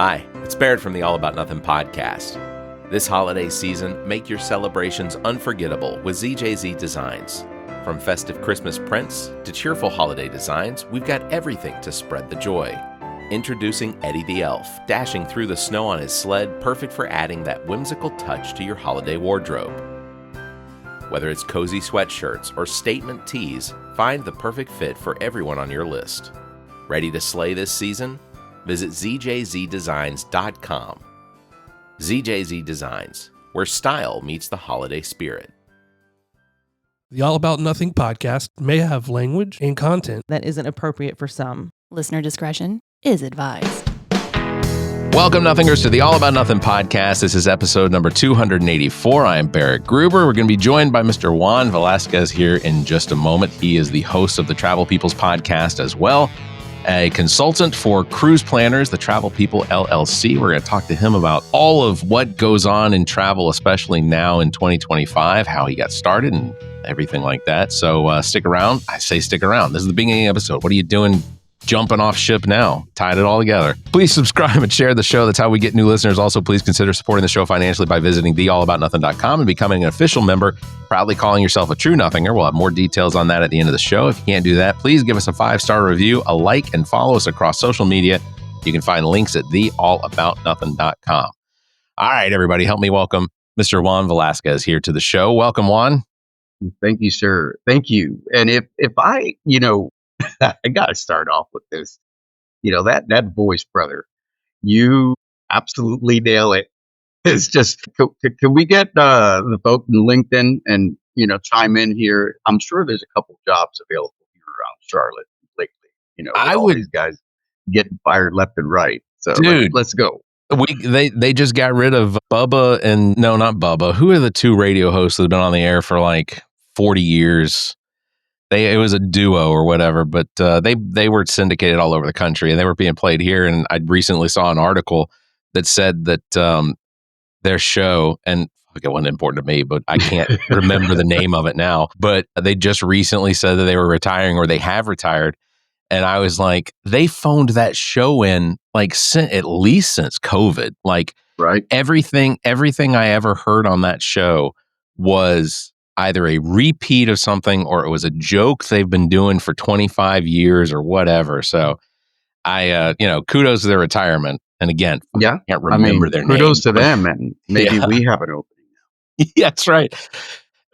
Hi, it's Barrett from the All About Nothing podcast. This holiday season, make your celebrations unforgettable with ZJZ Designs. From festive Christmas prints to cheerful holiday designs, we've got everything to spread the joy. Introducing Eddie the Elf, dashing through the snow on his sled, perfect for adding that whimsical touch to your holiday wardrobe. Whether it's cozy sweatshirts or statement tees, find the perfect fit for everyone on your list. Ready to slay this season? Visit ZJZDesigns.com. ZJZ Designs, where style meets the holiday spirit. The All About Nothing podcast may have language and content that isn't appropriate for some. Listener discretion is advised. Welcome, Nothingers, to the All About Nothing podcast. This is episode number 284. I am Barrett Gruber. We're going to be joined by Mr. Juan Velasquez here in just a moment. He is the host of the Travel People's podcast as well, a consultant for cruise planners, the Travel People LLC. We're going to talk to him about all of what goes on in travel, especially now in 2025, how he got started and everything like that. So stick around. I say stick around. This is the beginning of the episode. What are you doing jumping off ship now? Tied it all together. Please subscribe and share the show. That's how we get new listeners. Also, please consider supporting the show financially by visiting theallaboutnothing.com and becoming an official member, proudly calling yourself a true nothinger. We'll have more details on that at the end of the show. If you can't do that, please give us a 5-star review, a like, and follow us across social media. You can find links at theallaboutnothing.com. All right, everybody, help me welcome Mr. Juan Velasquez here to the show. Welcome, Juan. Thank you, sir. Thank you. And if I, I got to start off with this, that voice, brother, you absolutely nail it. It's just, can we get the folk in LinkedIn and, chime in here? I'm sure there's a couple jobs available here around Charlotte lately, all these guys getting fired left and right. So dude, let's go. They just got rid of Bubba and no, not Bubba. Who are the two radio hosts that have been on the air for like 40 years? It was a duo or whatever, but they were syndicated all over the country and they were being played here. And I recently saw an article that said that their show, and it wasn't important to me, but I can't remember the name of it now, but they just recently said that they were retiring or they have retired. And I was like, they phoned that show in like at least since COVID. Like, right. Everything I ever heard on that show was either a repeat of something or it was a joke they've been doing for 25 years or whatever. So I, kudos to their retirement. And again, I can't remember their name. Kudos to them. And maybe we have an opening now. Yeah, that's right.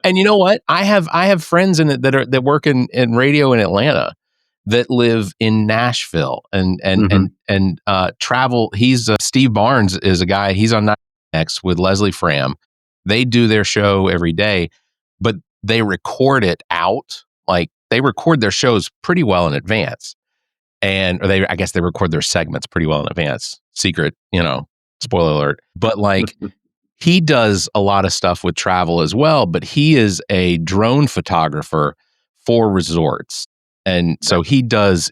And you know what? I have friends in it that work in radio in Atlanta that live in Nashville and travel. He's Steve Barnes is a guy. He's on Next with Leslie Fram. They do their show every day, but they record it out. Like they record their shows pretty well in advance, I guess they record their segments pretty well in advance. Secret, spoiler alert. But like he does a lot of stuff with travel as well. But he is a drone photographer for resorts. And so he does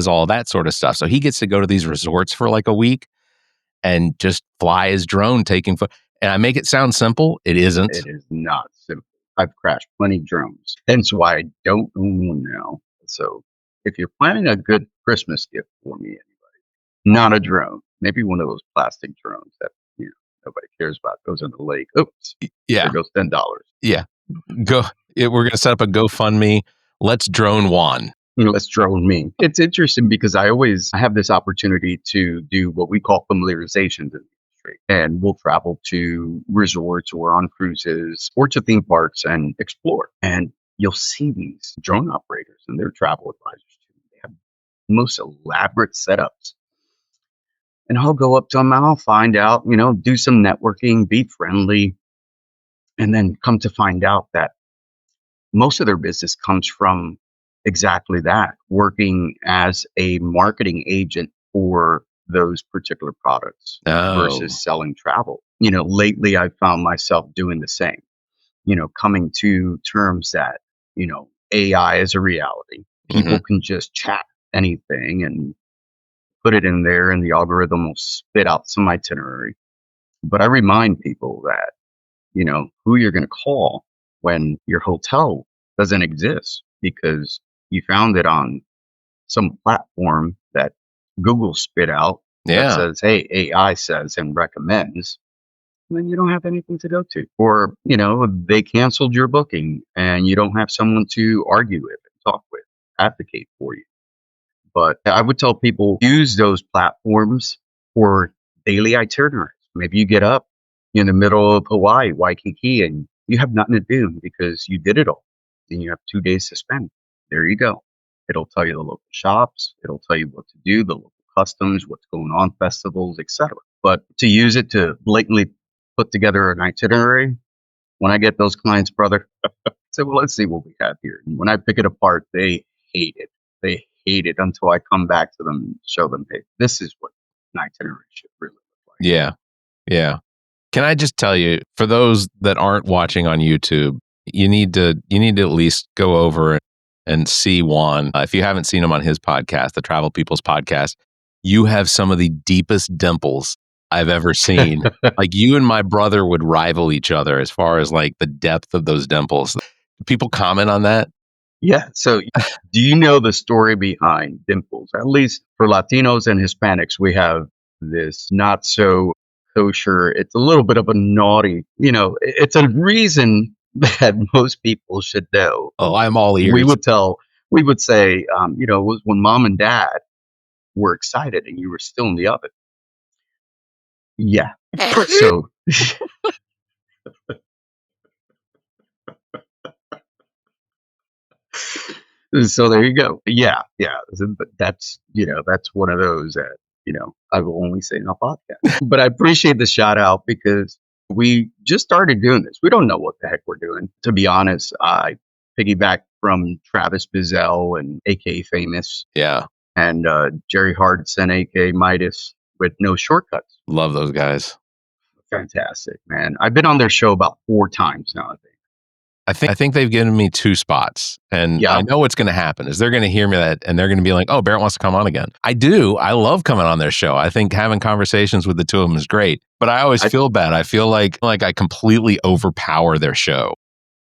all that sort of stuff. So he gets to go to these resorts for like a week and just fly his drone taking and I make it sound simple. It isn't. It is not simple. I've crashed plenty of drones. Hence why I don't own one now. So if you're planning a good Christmas gift for me, anybody, not a drone, maybe one of those plastic drones that nobody cares about, goes in the lake. Oops. Yeah. There goes $10. Yeah. We're going to set up a GoFundMe. Let's drone Juan. Let's drone me. It's interesting because I have this opportunity to do what we call familiarizations in the industry. And we'll travel to resorts or on cruises or to theme parks and explore. And you'll see these drone operators and their travel advisors too. They have the most elaborate setups. And I'll go up to them and I'll find out, do some networking, be friendly, and then come to find out that most of their business comes from exactly that, working as a marketing agent for those particular products versus selling travel. Lately I've found myself doing the same, coming to terms that, AI is a reality. People can just chat anything and put it in there and the algorithm will spit out some itinerary. But I remind people that, who you're going to call when your hotel doesn't exist because you found it on some platform that Google spit out that Yeah. says, hey, AI says and recommends, then you don't have anything to go to. Or, they canceled your booking and you don't have someone to argue with and talk with, advocate for you. But I would tell people use those platforms for daily itineraries. Maybe you get up in the middle of Hawaii, Waikiki, and you have nothing to do because you did it all. And you have 2 days to spend. There you go. It'll tell you the local shops. It'll tell you what to do, the local customs, what's going on, festivals, etc. But to use it to blatantly put together an itinerary, when I get those clients, brother, I say, well, let's see what we have here. And when I pick it apart, they hate it. They hate it until I come back to them and show them, hey, this is what an itinerary should really look like. Yeah. Yeah. Can I just tell you, for those that aren't watching on YouTube, you need to at least go over and see Juan. If you haven't seen him on his podcast, the Travel People's Podcast, you have some of the deepest dimples I've ever seen. Like, you and my brother would rival each other as far as like the depth of those dimples. People comment on that? Yeah. So do you know the story behind dimples? At least for Latinos and Hispanics, we have this not so kosher. It's a little bit of a naughty, it's a reason that most people should know. Oh, I'm all ears. We would say, it was when mom and dad were excited and you were still in the oven. Yeah. So so there you go. Yeah, yeah. But that's one of those that, I will only say in a podcast. But I appreciate the shout out because we just started doing this. We don't know what the heck we're doing. To be honest, I piggyback from Travis Bizzell and AKA Famous. Yeah. And Jerry Hardison, AKA Midas, with No Shortcuts. Love those guys. Fantastic, man. I've been on their show about 4 times now, I think. I think they've given me 2 spots, and Yeah. I know what's going to happen is they're going to hear me that, and they're going to be like, "Oh, Barrett wants to come on again." I do. I love coming on their show. I think having conversations with the two of them is great, but I always feel bad. I feel like I completely overpower their show.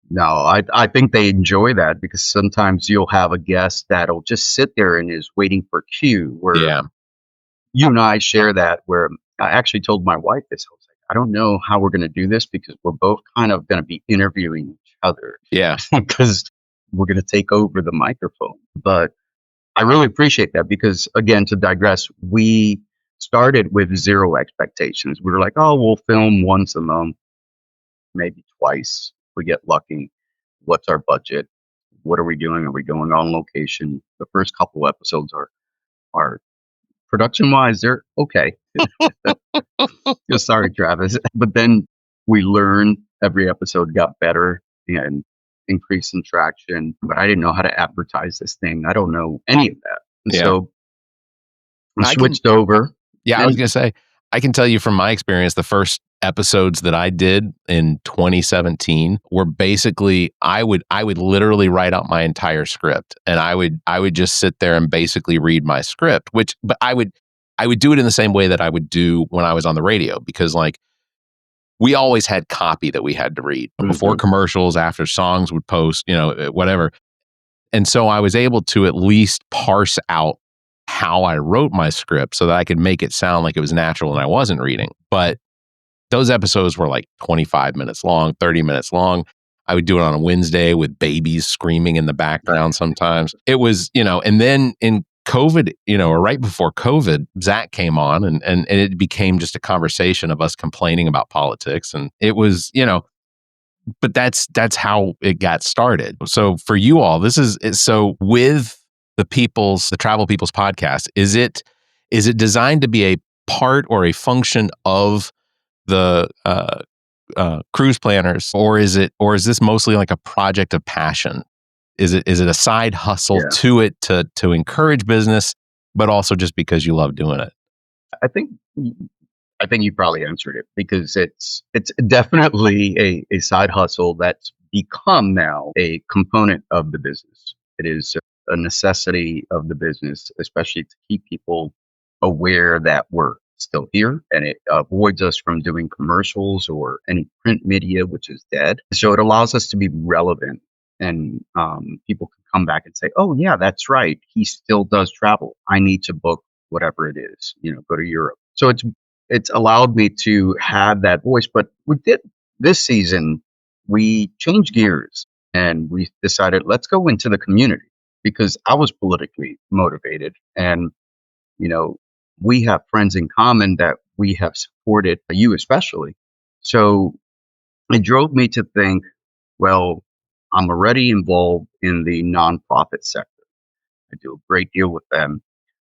No, I think they enjoy that because sometimes you'll have a guest that'll just sit there and is waiting for cue. Where you and I share that. Where I actually told my wife this. I was like, I don't know how we're going to do this because we're both kind of going to be interviewing each other. Yeah. Because we're going to take over the microphone. But I really appreciate that because, again, to digress, we started with 0 expectations. We were like, oh, we'll film once a month, maybe twice. We get lucky. What's our budget? What are we doing? Are we going on location? The first couple episodes are production wise, they're okay. Sorry, Travis. But then we learned every episode got better and increased in traction. But I didn't know how to advertise this thing. I don't know any of that. And so I switched over. Yeah, I was going to say, I can tell you from my experience, the first episodes that I did in 2017 were basically I would literally write out my entire script, and I would just sit there and basically read my script, but I would do it in the same way that I would do when I was on the radio, because like we always had copy that we had to read before commercials, after songs would post, whatever. And so I was able to at least parse out how I wrote my script so that I could make it sound like it was natural and I wasn't reading. But those episodes were like 25 minutes long, 30 minutes long. I would do it on a Wednesday with babies screaming in the background sometimes. It was, and then in COVID, or right before COVID, Zach came on and it became just a conversation of us complaining about politics. And it was, but that's how it got started. So for you all, so with the Travel People's Podcast, is it designed to be a part or a function of the cruise planners, or is this mostly like a project of passion? Is it a side hustle to it to encourage business, but also just because you love doing it? I think you probably answered it because it's definitely a side hustle that's become now a component of the business. It is a necessity of the business, especially to keep people aware that we're still here, and it avoids us from doing commercials or any print media, which is dead. So it allows us to be relevant, and people can come back and say, oh yeah, that's right, he still does travel. I need to book whatever it is, go to Europe. So it's allowed me to have that voice. But we did this season, we changed gears and we decided let's go into the community because I was politically motivated and you know, we have friends in common that we have supported, you especially. So it drove me to think, well, I'm already involved in the nonprofit sector. I do a great deal with them,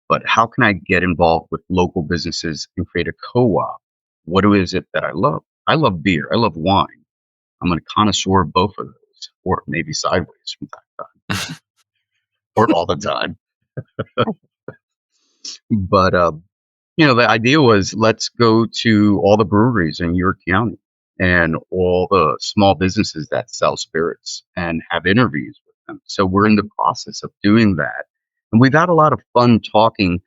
but how can I get involved with local businesses and create a co-op? What is it that I love? I love beer. I love wine. I'm a connoisseur of both of those, or maybe sideways from time to time, or all the time. But the idea was let's go to all the breweries in York County and all the small businesses that sell spirits and have interviews with them. So we're in the process of doing that. And we've had a lot of fun talking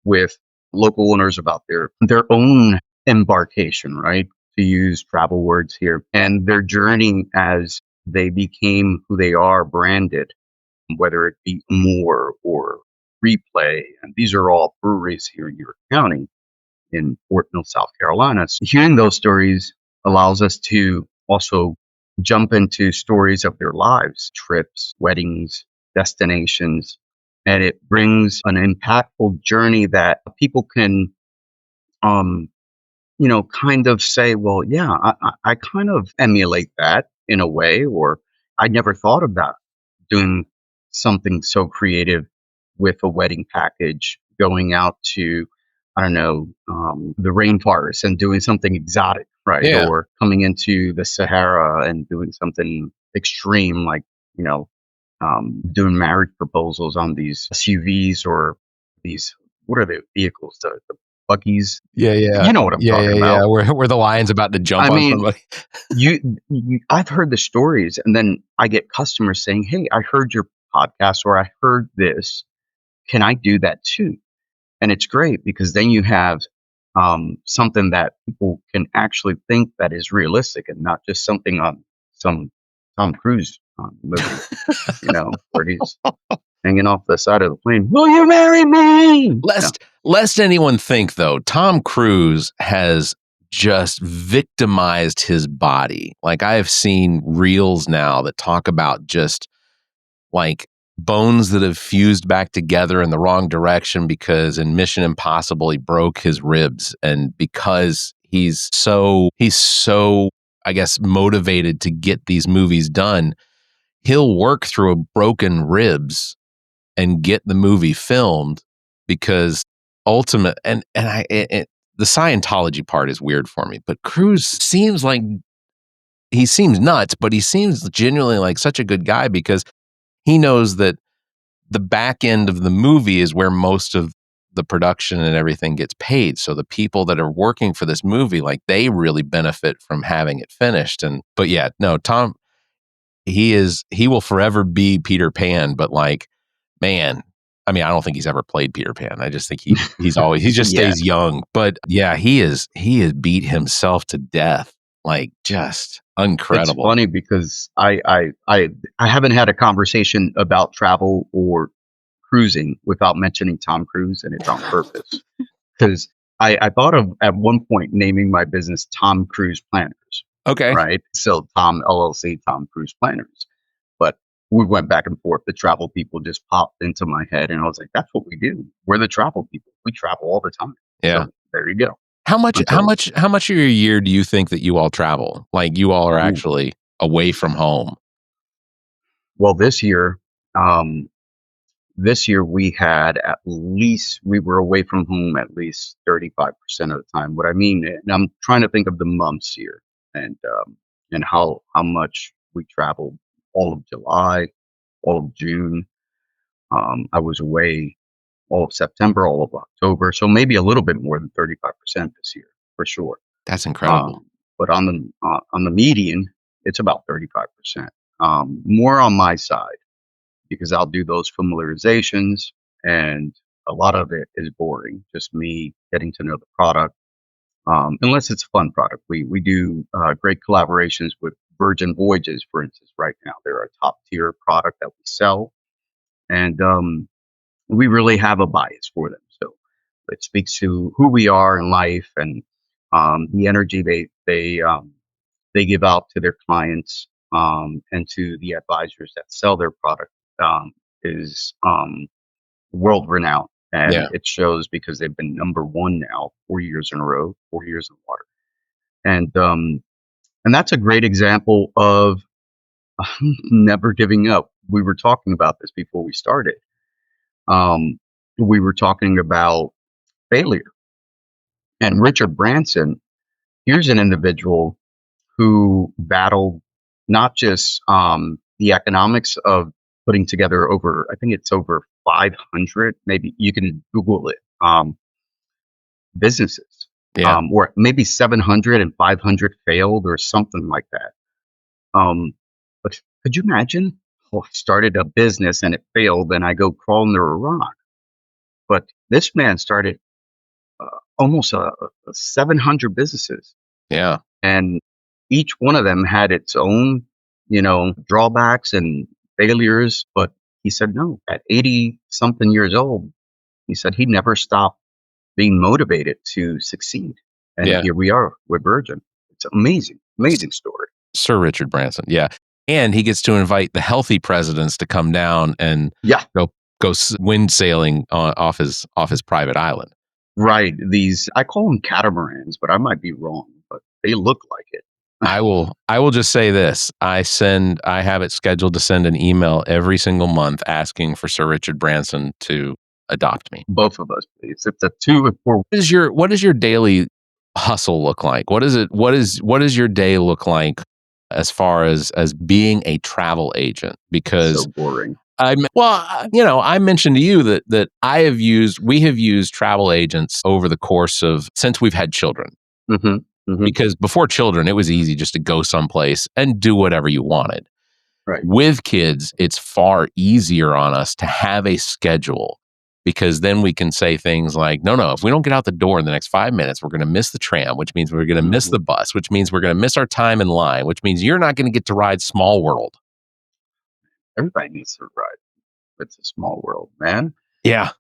with local owners about their own embarkation, right? To use travel words here, and their journey as they became who they are branded, whether it be Moore or Replay. And these are all breweries here in York County in Fort Mill, South Carolina. So hearing those stories allows us to also jump into stories of their lives, trips, weddings, destinations, and it brings an impactful journey that people can, kind of say, well, yeah, I kind of emulate that in a way, or I never thought about doing something so creative with a wedding package, going out to, I don't know, the rainforest and doing something exotic, right? Yeah. Or coming into the Sahara and doing something extreme, like, you know, doing marriage proposals on these SUVs or these, what are the vehicles? The buggies. Yeah, yeah. You know what I'm Yeah, talking yeah, about. yeah. Where the lion's about to jump I on mean, somebody. I've heard the stories, and then I get customers saying, "Hey, I heard your podcast, or I heard this. Can I do that too?" And it's great because then you have something that people can actually think that is realistic, and not just something on some Tom Cruise movie, where he's hanging off the side of the plane. Will you marry me? Lest anyone think, though, Tom Cruise has just victimized his body. Like, I have seen reels now that talk about just like bones that have fused back together in the wrong direction because in Mission Impossible he broke his ribs, and because he's so I guess motivated to get these movies done, he'll work through a broken ribs and get the movie filmed because ultimate the Scientology part is weird for me, but Cruise seems like he seems nuts, but he seems genuinely like such a good guy because he knows that the back end of the movie is where most of the production and everything gets paid. So the people that are working for this movie, like, they really benefit from having it finished. But yeah, no, Tom, he will forever be Peter Pan, but like, man, I mean, I don't think he's ever played Peter Pan. I just think he just Yeah. stays young. But yeah, he has beat himself to death. Like, just incredible. It's funny because I haven't had a conversation about travel or cruising without mentioning Tom Cruise, and it's on purpose. Because I thought of at one point naming my business Tom Cruise Planners, Okay. right? So Tom LLC, Tom Cruise Planners. But we went back and forth. The travel people just popped into my head, and I was like, that's what we do. We're the travel people. We travel all the time. Yeah. So there you go. How much of your year do you think that you all travel? Like, you all are actually away from home? Well, this year we had at least, we were away from home at least 35% of the time. What I mean, and I'm trying to think of the months here and how much we traveled. All of July, all of June. I was away all of September, all of October. So maybe a little bit more than 35% this year for sure. That's incredible. But on the median, it's about 35%. More on my side because I'll do those familiarizations, and a lot of it is boring. Just me getting to know the product, unless it's a fun product. We do great collaborations with Virgin Voyages, for instance. Right now, they're a top tier product that we sell, and we really have a bias for them. So It speaks to who we are in life and the energy they give out to their clients and to the advisors that sell their product is world renowned. And Yeah. it shows because they've been number one now 4 years in a row, 4 years in water. And that's a great example of never giving up. We were talking about this before we started. Um, we were talking about failure. And Richard Branson, here's an individual who battled not just the economics of putting together over, I think it's over 500, maybe you can Google it, businesses, Yeah. or maybe 700 and 500 failed or something like that. But could you imagine? Oh, I started a business and it failed, and I go crawl under a rock. But this man started almost 700 businesses, Yeah. and each one of them had its own, drawbacks and failures. But he said no. At 80 something years old, he said he never stopped being motivated to succeed. And Yeah. here we are with Virgin. It's amazing, amazing story. Sir Richard Branson. Yeah. And he gets to invite the healthy presidents to come down and Yeah, go wind sailing off his private island. right. These, I call them catamarans, but I might be wrong, but they look like it. I will just say this. I have it scheduled to send an email every single month asking for Sir Richard Branson to adopt me. Both of us, please. It's a 2 and 4. What does your daily hustle look like? What does your day look like as far as being a travel agent? Because So boring. I mentioned to you that we have used travel agents over the course of since we've had children. Hmm. Hmm. Because before children, it was easy just to go someplace and do whatever you wanted. Right. With kids, it's far easier on us to have a schedule because then we can say things like, no, if we don't get out the door in the next 5 minutes, we're going to miss the tram, which means we're going to miss the bus, which means we're going to miss our time in line, which means you're not going to get to ride Small World. Everybody needs to ride. It's a small world, man. Yeah.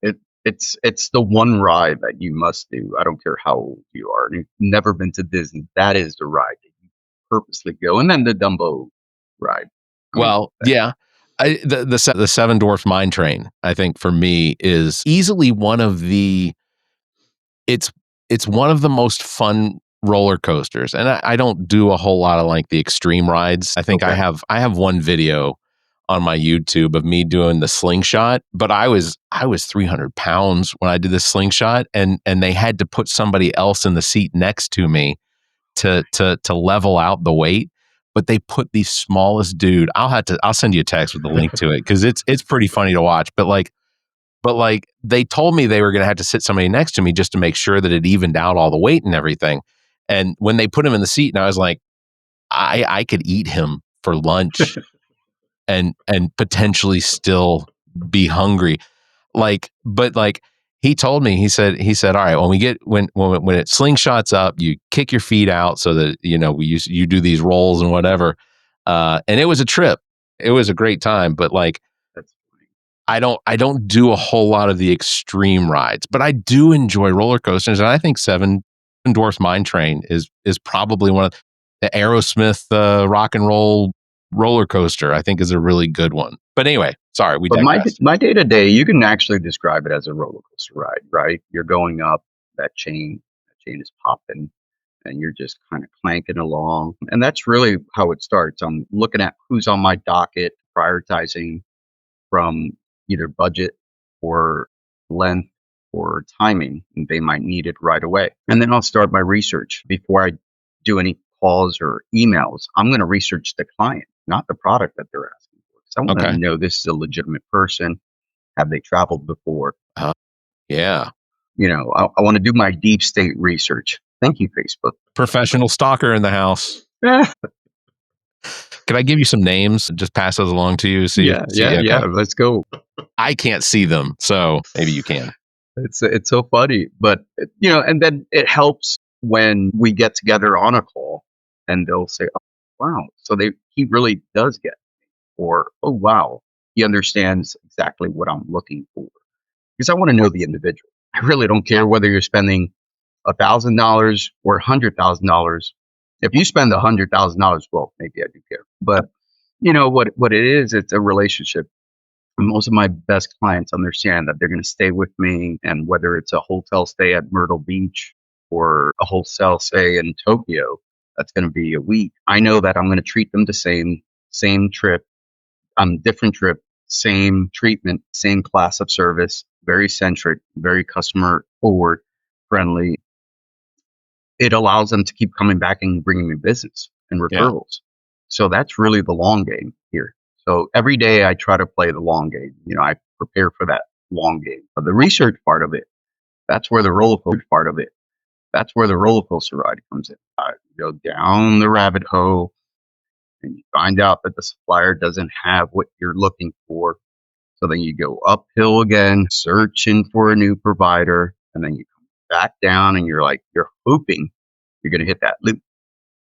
It's the one ride that you must do. I don't care how old you are. And you've never been to Disney. That is the ride that you purposely go. And then the Dumbo ride. Well, yeah. The Seven Dwarfs Mine Train, I think for me is easily one of the it's one of the most fun roller coasters. And I don't do a whole lot of like the extreme rides. I think Okay. I have one video on my YouTube of me doing the slingshot, but I was 300 pounds when I did the slingshot, and they had to put somebody else in the seat next to me to level out the weight. But they put the smallest dude. I'll send you a text with the link to it because it's pretty funny to watch. But they told me they were going to have to sit somebody next to me just to make sure that it evened out all the weight and everything. And when they put him in the seat, and I was like, I could eat him for lunch and potentially still be hungry. But he told me, he said, all right, when it slingshots up, you kick your feet out so that, you do these rolls and whatever. And it was a trip. It was a great time, but That's funny. I don't do a whole lot of the extreme rides, but I do enjoy roller coasters. And I think Seven Dwarfs Mine Train is probably one of the Aerosmith rock and roll roller coaster, I think is a really good one. But anyway, sorry, we But digress. my day to day, you can actually describe it as a roller coaster ride, right? You're going up that chain is popping, and you're just kind of clanking along. And that's really how it starts. I'm looking at who's on my docket, prioritizing from either budget or length or timing, and they might need it right away. And then I'll start my research before I do any calls or emails. I'm going to research the client, not the product that they're asking for. So I want Okay. to know this is a legitimate person. Have they traveled before? Yeah. I want to do my deep state research. Thank you, Facebook. Professional stalker in the house. Can I give you some names? Just pass those along to you. Yeah. Okay. Let's go. I can't see them, so maybe you can. It's so funny, but and then it helps when we get together on a call, and they'll say, "Oh, wow, so he really does get me," or "Oh, wow, he understands exactly what I'm looking for," because I want to know the individual. I really don't care whether you're spending $1,000 or $100,000. If you spend $100,000, well, maybe I do care. But you know what it is? It's a relationship. Most of my best clients understand that they're going to stay with me, and whether it's a hotel stay at Myrtle Beach or a hotel stay in Tokyo, that's going to be a week. I know that I'm going to treat them the same trip, different trip, same treatment, same class of service, very centric, very customer forward, friendly. It allows them to keep coming back and bringing me business and Yeah. referrals. So that's really the long game here. So every day I try to play the long game. You know, I prepare for that long game. But the research part of it, that's where the roller coaster part of it, that's where the roller coaster ride comes in. You go down the rabbit hole and you find out that the supplier doesn't have what you're looking for. So then you go uphill again, searching for a new provider, and then you come back down and you're hoping you're going to hit that loop,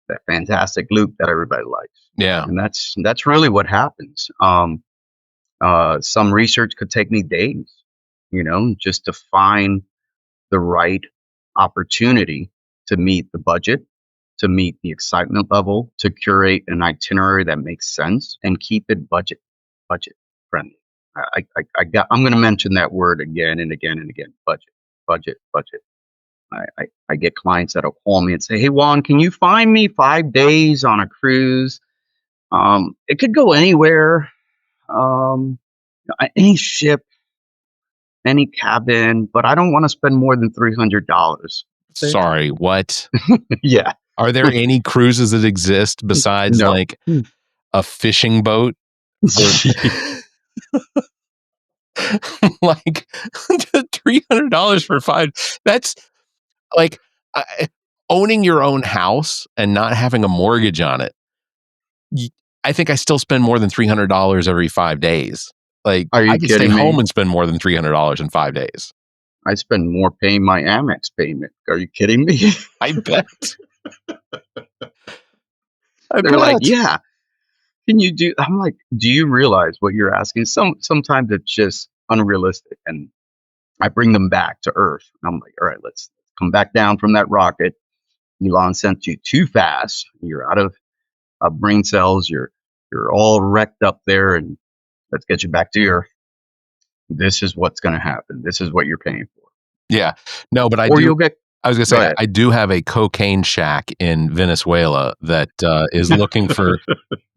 that fantastic loop that everybody likes. Yeah. And that's really what happens. Some research could take me days, just to find the right opportunity to meet the budget, to meet the excitement level, to curate an itinerary that makes sense and keep it budget friendly. I'm going to mention that word again and again and again. Budget. I get clients that'll call me and say, "Hey Juan, can you find me 5 days on a cruise? It could go anywhere, any ship, any cabin, but I don't want to spend more than $300." Sorry, what? Yeah. Are there any cruises that exist besides No. like a fishing boat? Like $300 for 5. That's like owning your own house and not having a mortgage on it. I think I still spend more than $300 every 5 days. Like, Are you I can stay kidding me? home and spend more than $300 in 5 days. I spend more paying my Amex payment. Are you kidding me? I bet. They're like, "Yeah, can you do?" I'm like, "Do you realize what you're asking?" Sometimes it's just unrealistic, and I bring them back to earth. I'm like, "All right, let's come back down from that rocket. Elon sent you too fast. You're out of brain cells. You're all wrecked up there, and let's get you back to Earth. This is what's going to happen. This is what you're paying for." Yeah. No, but You'll get. I was going to Go say, ahead. I do have a cocaine shack in Venezuela that is looking for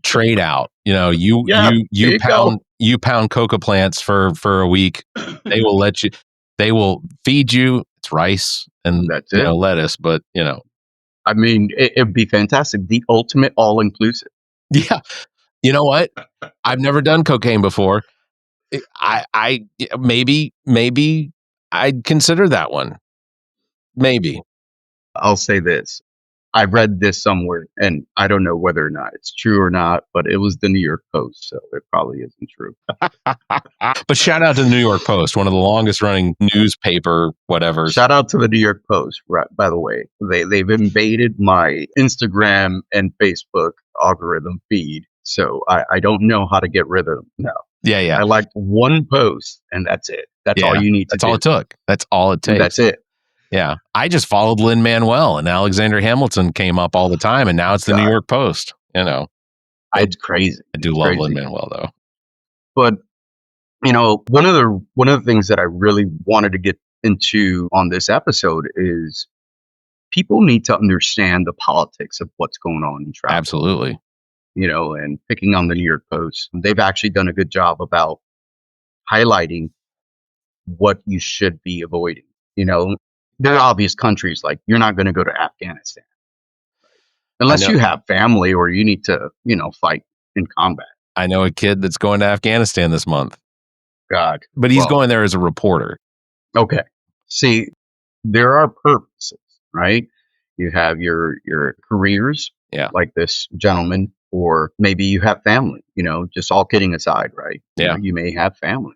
trade out. You know, you Yeah, there you go. pound coca plants for a week. They will they will feed you. It's rice and That's it. lettuce, but I mean, it'd be fantastic. The ultimate all inclusive. yeah. You know what? I've never done cocaine before. I maybe I'd consider that one. Maybe. I'll say this. I read this somewhere, and I don't know whether or not it's true or not, but it was the New York Post, so it probably isn't true. But shout out to the New York Post, one of the longest running newspaper whatever. Shout out to the New York Post, right? By the way, they've invaded my Instagram and Facebook algorithm feed, so I don't know how to get rid of them now. Yeah. I liked one post, and that's it. That's all you need to do. That's all it took. That's all it takes. That's it. Yeah. I just followed Lin-Manuel, and Alexander Hamilton came up all the time, and now it's the New York Post. It's crazy. I do love Lin-Manuel though. But one of the things that I really wanted to get into on this episode is people need to understand the politics of what's going on in travel. Absolutely. And picking on the New York Post, they've actually done a good job about highlighting what you should be avoiding. There are obvious countries like you're not going to go to Afghanistan unless you have family or you need to, fight in combat. I know a kid that's going to Afghanistan this month. God. But he's going there as a reporter. Okay. See, there are purposes, right? You have your careers, like this gentleman, or maybe you have family, just all kidding aside, right? Yeah. You may have family,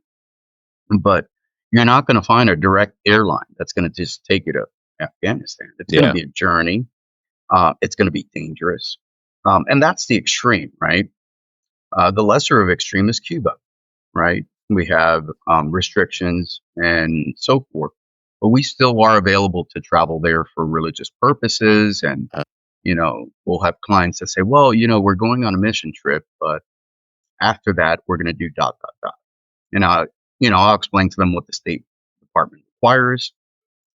but you're not going to find a direct airline that's going to just take you to Afghanistan. It's going to be a journey. It's going to be dangerous. And that's the extreme, right? The lesser of extreme is Cuba, right? We have restrictions and so forth. but we still are available to travel there for religious purposes. And, we'll have clients that say, well, we're going on a mission trip, but after that, we're going to do dot, dot, dot. And I'll explain to them what the State Department requires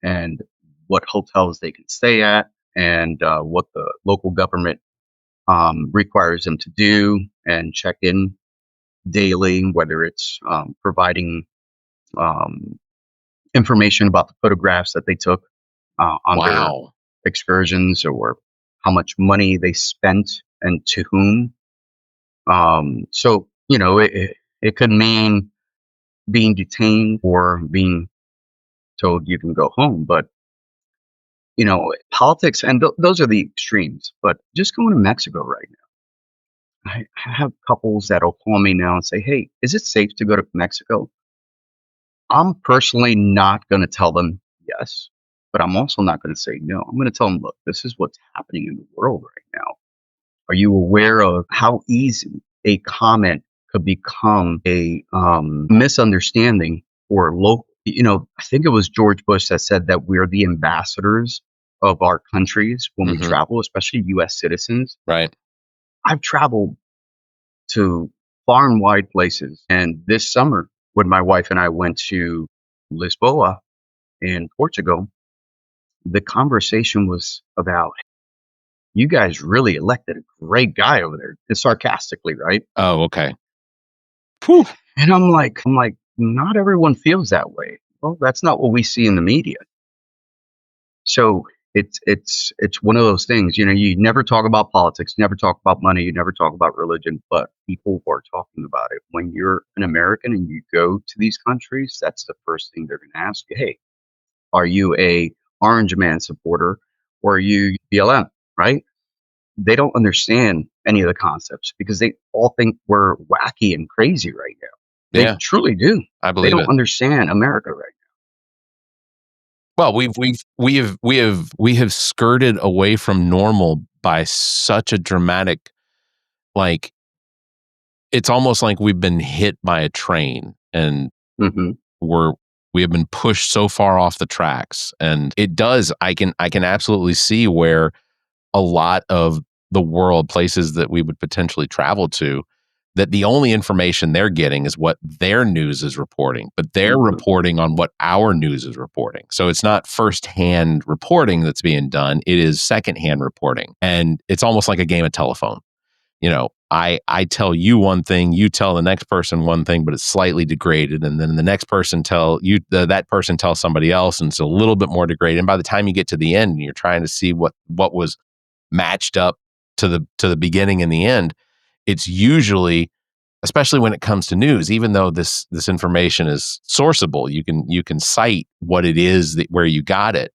and what hotels they can stay at and what the local government requires them to do and check in daily, whether it's providing um, information about the photographs that they took on their Wow. excursions or how much money they spent and to whom. So, it could mean being detained or being told you can go home. But, politics, and those are the extremes. But just going to Mexico right now, I have couples that'll call me now and say, hey, is it safe to go to Mexico? I'm personally not going to tell them yes, but I'm also not going to say no. I'm going to tell them, look, this is what's happening in the world right now. Are you aware of how easy a comment could become a misunderstanding or local? I think it was George Bush that said that we're the ambassadors of our countries when we travel, especially U.S. citizens. Right. I've traveled to far and wide places. And this summer, when my wife and I went to Lisboa in Portugal, the conversation was about, you guys really elected a great guy over there. And sarcastically, right? Oh, okay. Whew. And I'm like, not everyone feels that way. Well, that's not what we see in the media. So it's one of those things, you never talk about politics, you never talk about money, you never talk about religion, but people are talking about it. When you're an American and you go to these countries, that's the first thing they're going to ask you. Hey, are you a Orange Man supporter or are you BLM? Right? They don't understand any of the concepts because they all think we're wacky and crazy right now. They Yeah, truly do. I They believe don't it. understand America right Well, we have skirted away from normal by such a dramatic, like, it's almost like we've been hit by a train and now. Hmm. we have been pushed so far off the tracks. And it does, I can absolutely see where a lot of the world, places that we would potentially travel to, that the only information they're getting is what their news is reporting, but they're Hmm. reporting on what our news is reporting. So it's not firsthand reporting that's being done, it is secondhand reporting. And it's almost like a game of telephone. I tell you one thing, you tell the next person one thing, but it's slightly degraded, and then the next person that person tells somebody else, and it's a little bit more degraded. And by the time you get to the end, and you're trying to see what was matched up to the beginning and the end, it's usually, especially when it comes to news, even though this information is sourceable, you can cite what it is where you got it.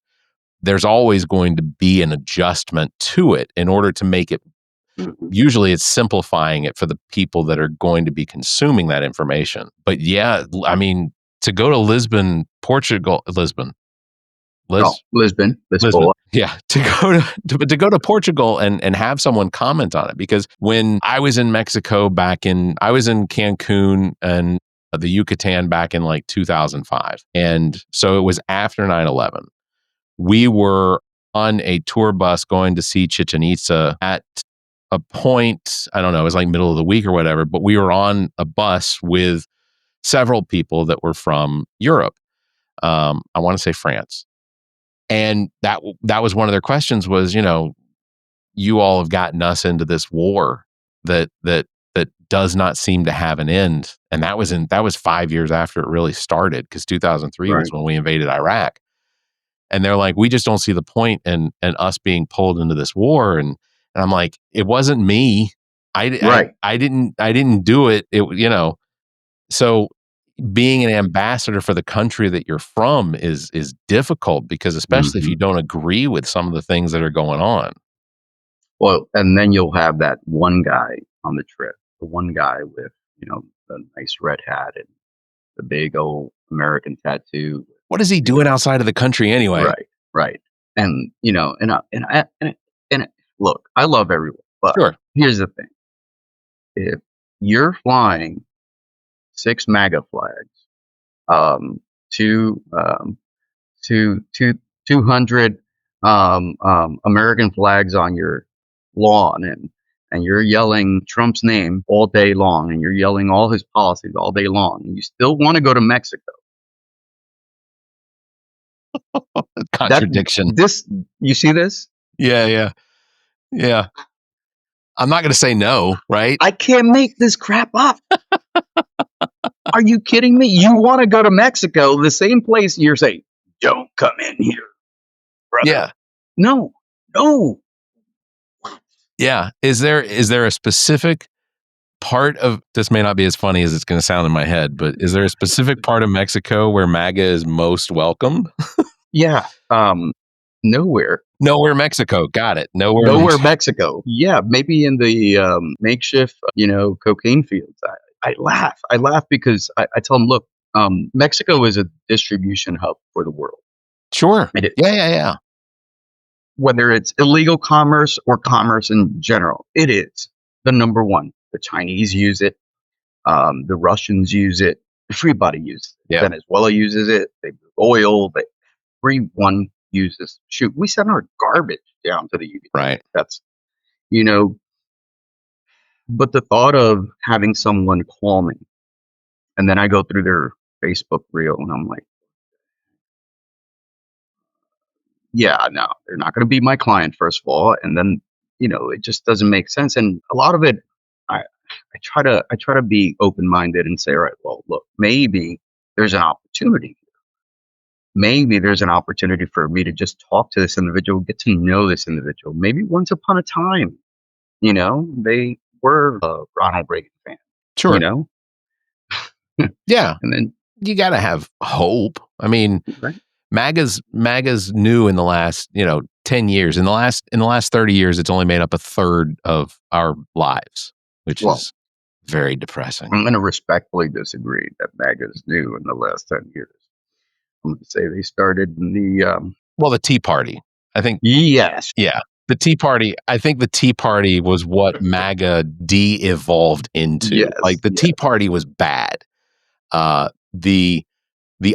There's always going to be an adjustment to it in order to make it. Hmm. Usually it's simplifying it for the people that are going to be consuming that information. But yeah, I mean, to go to Lisbon, Portugal, Lisbon, Oh, Lisbon, Lisbon. Lisboa. Yeah, to go to Portugal and have someone comment on it, because when I was in Mexico I was in Cancun and the Yucatan back in like 2005. And so it was after 9/11. We were on a tour bus going to see Chichen Itza at a point, I don't know, it was like middle of the week or whatever, but we were on a bus with several people that were from Europe. I want to say France. And that was one of their questions was, you all have gotten us into this war that does not seem to have an end. And that was 5 years after it really started, because 2003 was Right. when we invaded Iraq. And they're like, we just don't see the point in us being pulled into this war. And I'm like, it wasn't me. Right. I didn't do it. So being an ambassador for the country that you're from is difficult, because especially if Hmm. you don't agree with some of the things that are going on. Well, and then you'll have that one guy on the trip, the one guy with, the nice red hat and the big old American tattoo. What is he You know, doing outside of the country anyway? right, right. And, look, I love everyone, but Sure. here's the thing. If you're flying 6 MAGA flags, to 200 American flags on your lawn, and you're yelling Trump's name all day long, and you're yelling all his policies all day long, and you still want to go to Mexico. Contradiction. You see this? Yeah. I'm not going to say no, right? I can't make this crap up. Are you kidding me? You want to go to Mexico, the same place you're saying, don't come in here, brother. Yeah. No. Yeah. Is there a specific part of, this may not be as funny as it's going to sound in my head, but is there a specific part of Mexico where MAGA is most welcome? Yeah. Nowhere. Nowhere Mexico. Got it. Nowhere Mexico. Yeah. Maybe in the makeshift, cocaine fields. I laugh because I tell them, look, Mexico is a distribution hub for the world. Sure. It is. Yeah. Whether it's illegal commerce or commerce in general, it is the number one. The Chinese use it. The Russians use it. Everybody uses it. Yeah. Venezuela uses it. They move oil. Everyone uses. Shoot, we send our garbage down to the UK. Right. That's, but the thought of having someone call me, and then I go through their Facebook reel, and I'm like, yeah, no, they're not going to be my client, first of all. And then, it just doesn't make sense. And a lot of it, I try to be open-minded and say, all right, well, look, maybe there's an opportunity. Maybe there's an opportunity for me to just talk to this individual, get to know this individual. Maybe once upon a time, they were a Ronald Reagan fan. Sure. Yeah. And then you got to have hope. I mean, right. MAGA's new in the last, 10 years. In the last 30 years, it's only made up a third of our lives, which is very depressing. I'm going to respectfully disagree that MAGA's new in the last 10 years. I'm going to say they started in the... the Tea Party, I think. Yes. Yeah. The Tea Party, I think the Tea Party was what MAGA de-evolved into. Yes, the Tea Party was bad. The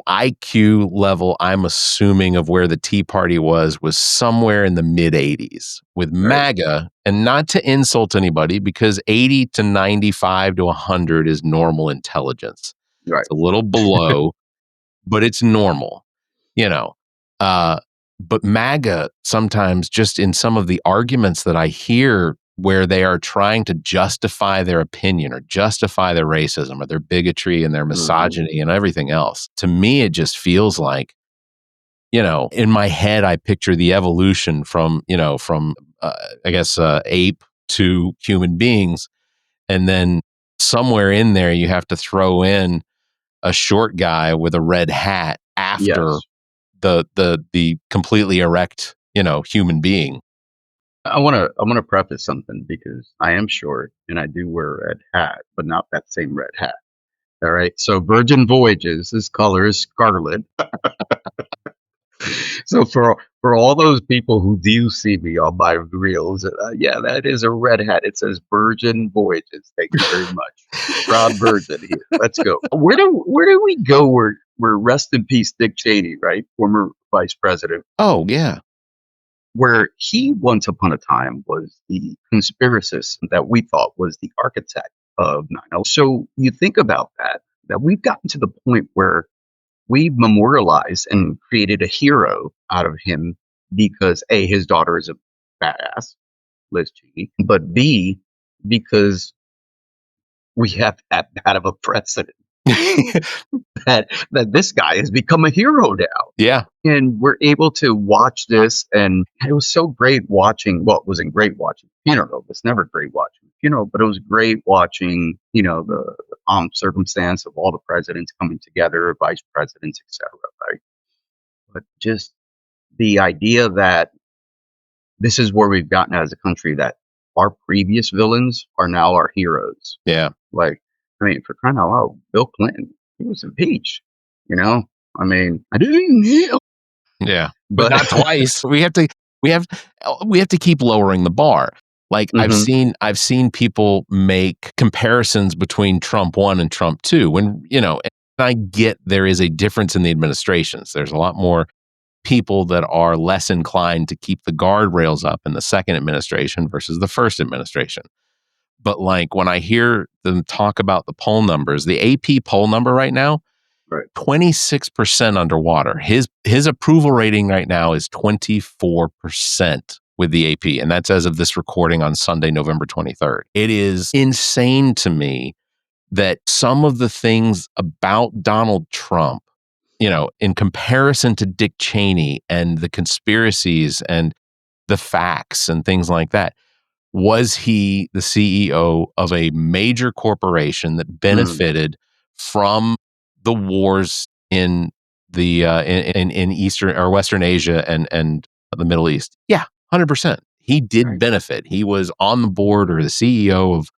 IQ level, I'm assuming, of where the Tea Party was somewhere in the mid 80s. With MAGA, and not to insult anybody, because 80 to 95 to 100 is normal intelligence. Right. It's a little below, but it's normal, But MAGA, sometimes just in some of the arguments that I hear where they are trying to justify their opinion or justify their racism or their bigotry and their misogyny and everything else, to me, it just feels like, in my head, I picture the evolution from ape to human beings. And then somewhere in there, you have to throw in a short guy with a red hat after the completely erect, human being. I want to preface something, because I am short and I do wear a red hat, but not that same red hat. All right. So Virgin Voyages, this color is scarlet. So for all those people who do see me on my reels, that is a red hat. It says Virgin Voyages. Thank you very much. Proud Virgin here. Let's go. Where do we go? Where rest in peace, Dick Cheney, right? Former vice president. Oh, yeah. Where he once upon a time was the conspiracist that we thought was the architect of 9/11. So you think about that we've gotten to the point where we've memorialized and created a hero out of him because A, his daughter is a badass, Liz Cheney, but B, because we have that bad of a precedent that this guy has become a hero now. Yeah. And we're able to watch this, and it was so great watching. Well, it wasn't great watching funeral. It's never great watching funeral, but it was great watching, the circumstance of all the presidents coming together, vice presidents, etc. Right? But just the idea that this is where we've gotten as a country, that our previous villains are now our heroes. Yeah. For crying out loud, Bill Clinton, he was impeached. I didn't heal. Yeah, but not twice. We have to keep lowering the bar. Mm-hmm. I've seen people make comparisons between Trump 1 and Trump 2. When and I get there is a difference in the administrations. There's a lot more people that are less inclined to keep the guardrails up in the second administration versus the first administration. But like when I hear them talk about the poll numbers, the AP poll number right now, Right. 26% underwater. His approval rating right now is 24% with the AP. And that's as of this recording on Sunday, November 23rd. It is insane to me that some of the things about Donald Trump, in comparison to Dick Cheney and the conspiracies and the facts and things like that, was he the CEO of a major corporation that benefited from the wars in the in Eastern or Western Asia and the Middle East? Yeah, 100%. He did Right. benefit. He was on the board or the CEO of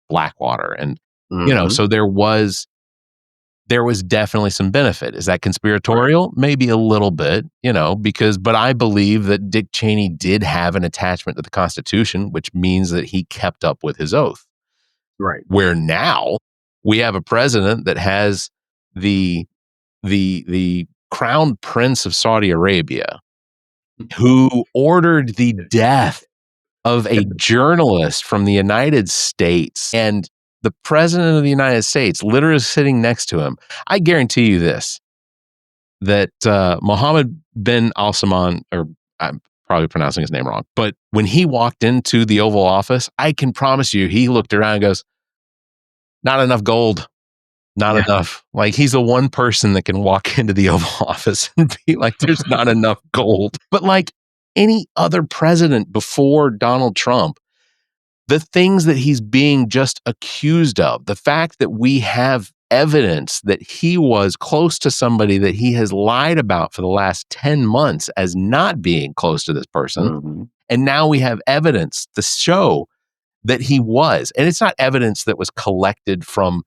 Blackwater, and Mhm. so there was definitely some benefit. Is that conspiratorial? Maybe a little bit, but I believe that Dick Cheney did have an attachment to the Constitution, which means that he kept up with his oath. Right. Where now we have a president that has the crown prince of Saudi Arabia who ordered the death of a journalist from the United States, and the president of the United States literally sitting next to him. I guarantee you this, that Mohammed bin al-Salman, or I'm probably pronouncing his name wrong, but when he walked into the Oval Office, I can promise you, he looked around and goes, not enough gold. Not Yeah. enough. Like, he's the one person that can walk into the Oval Office and be like, there's not enough gold. But like any other president before Donald Trump, the things that he's being just accused of, the fact that we have evidence that he was close to somebody that he has lied about for the last 10 months as not being close to this person. Mhm. And now we have evidence to show that he was. And it's not evidence that was collected from,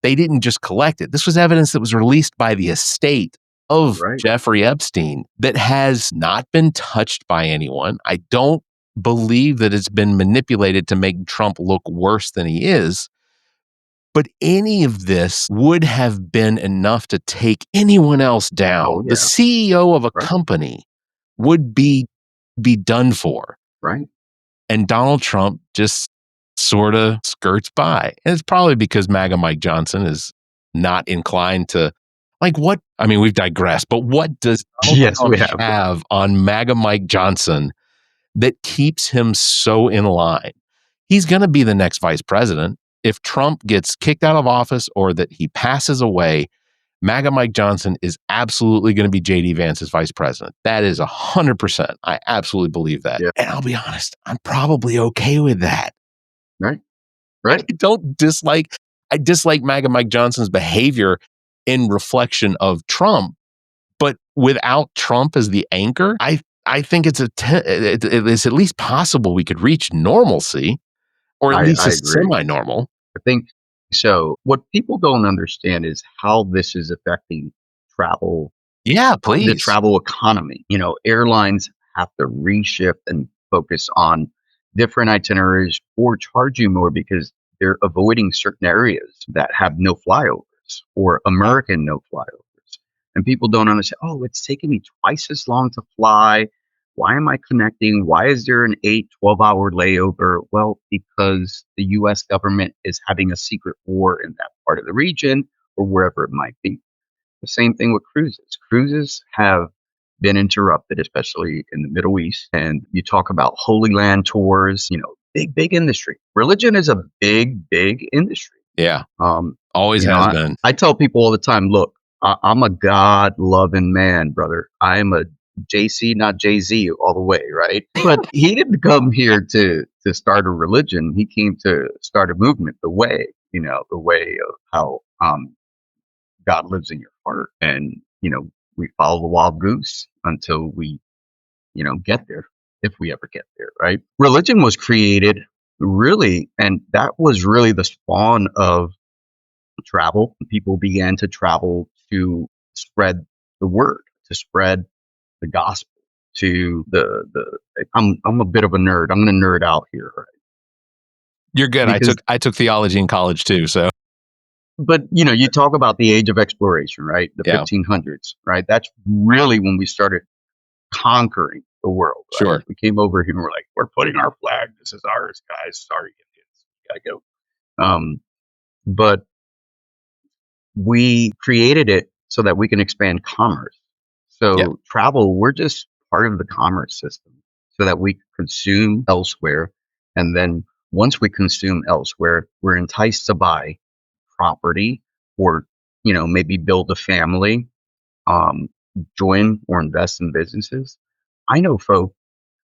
they didn't just collect it. This was evidence that was released by the estate of Right. Jeffrey Epstein that has not been touched by anyone. I don't believe that it's been manipulated to make Trump look worse than he is. But any of this would have been enough to take anyone else down. Oh, The yeah. CEO of a Right. company would be done for. Right. And Donald Trump just sort of skirts by. And it's probably because MAGA Mike Johnson is not inclined to, we've digressed, but what does Donald Yes, Trump we have. have on MAGA Mike Johnson that keeps him so in line? He's going to be the next vice president. If Trump gets kicked out of office or that he passes away, MAGA Mike Johnson is absolutely going to be JD Vance's vice president. That is 100%. I absolutely believe that. Yeah. And I'll be honest, I'm probably okay with that. Right. Right. I dislike MAGA Mike Johnson's behavior in reflection of Trump, but without Trump as the anchor, I think it's at least possible we could reach normalcy, or at least I a agree. semi-normal. I think so. What people don't understand is how this is affecting travel, Yeah, the please. travel economy. Airlines have to reshift and focus on different itineraries or charge you more because they're avoiding certain areas that have no flyovers or American no flyovers. And people don't understand, oh, it's taking me twice as long to fly. Why am I connecting? Why is there an 12-hour layover? Well, because the US government is having a secret war in that part of the region or wherever it might be. The same thing with cruises. Cruises have been interrupted, especially in the Middle East. And you talk about Holy Land tours, big industry. Religion is a big industry. Yeah, Um, always has been. I tell people all the time, look, I'm a God-loving man, brother. I am a JC, not Jay-Z all the way, right? But he didn't come here to start a religion. He came to start a movement, the way of how God lives in your heart. And, we follow the wild goose until we, get there, if we ever get there, right? Religion was created really, and that was really the spawn of travel. People began to travel to spread the word, to spread the gospel, to I'm a bit of a nerd. I'm going to nerd out here, right? You're good. Because I took theology in college too, so But you talk about the age of exploration, right? The Yeah, 1500s, right? That's really when we started conquering the world, right? sure. We came over here and we're like, we're putting our flag. This is ours, guys. Sorry, Indians. Gotta go. But we created it so that we can expand commerce. Yeah. So travel, we're just part of the commerce system so that we consume elsewhere. And then once we consume elsewhere, we're enticed to buy property or, maybe build a family, um, join or invest in businesses. I know folk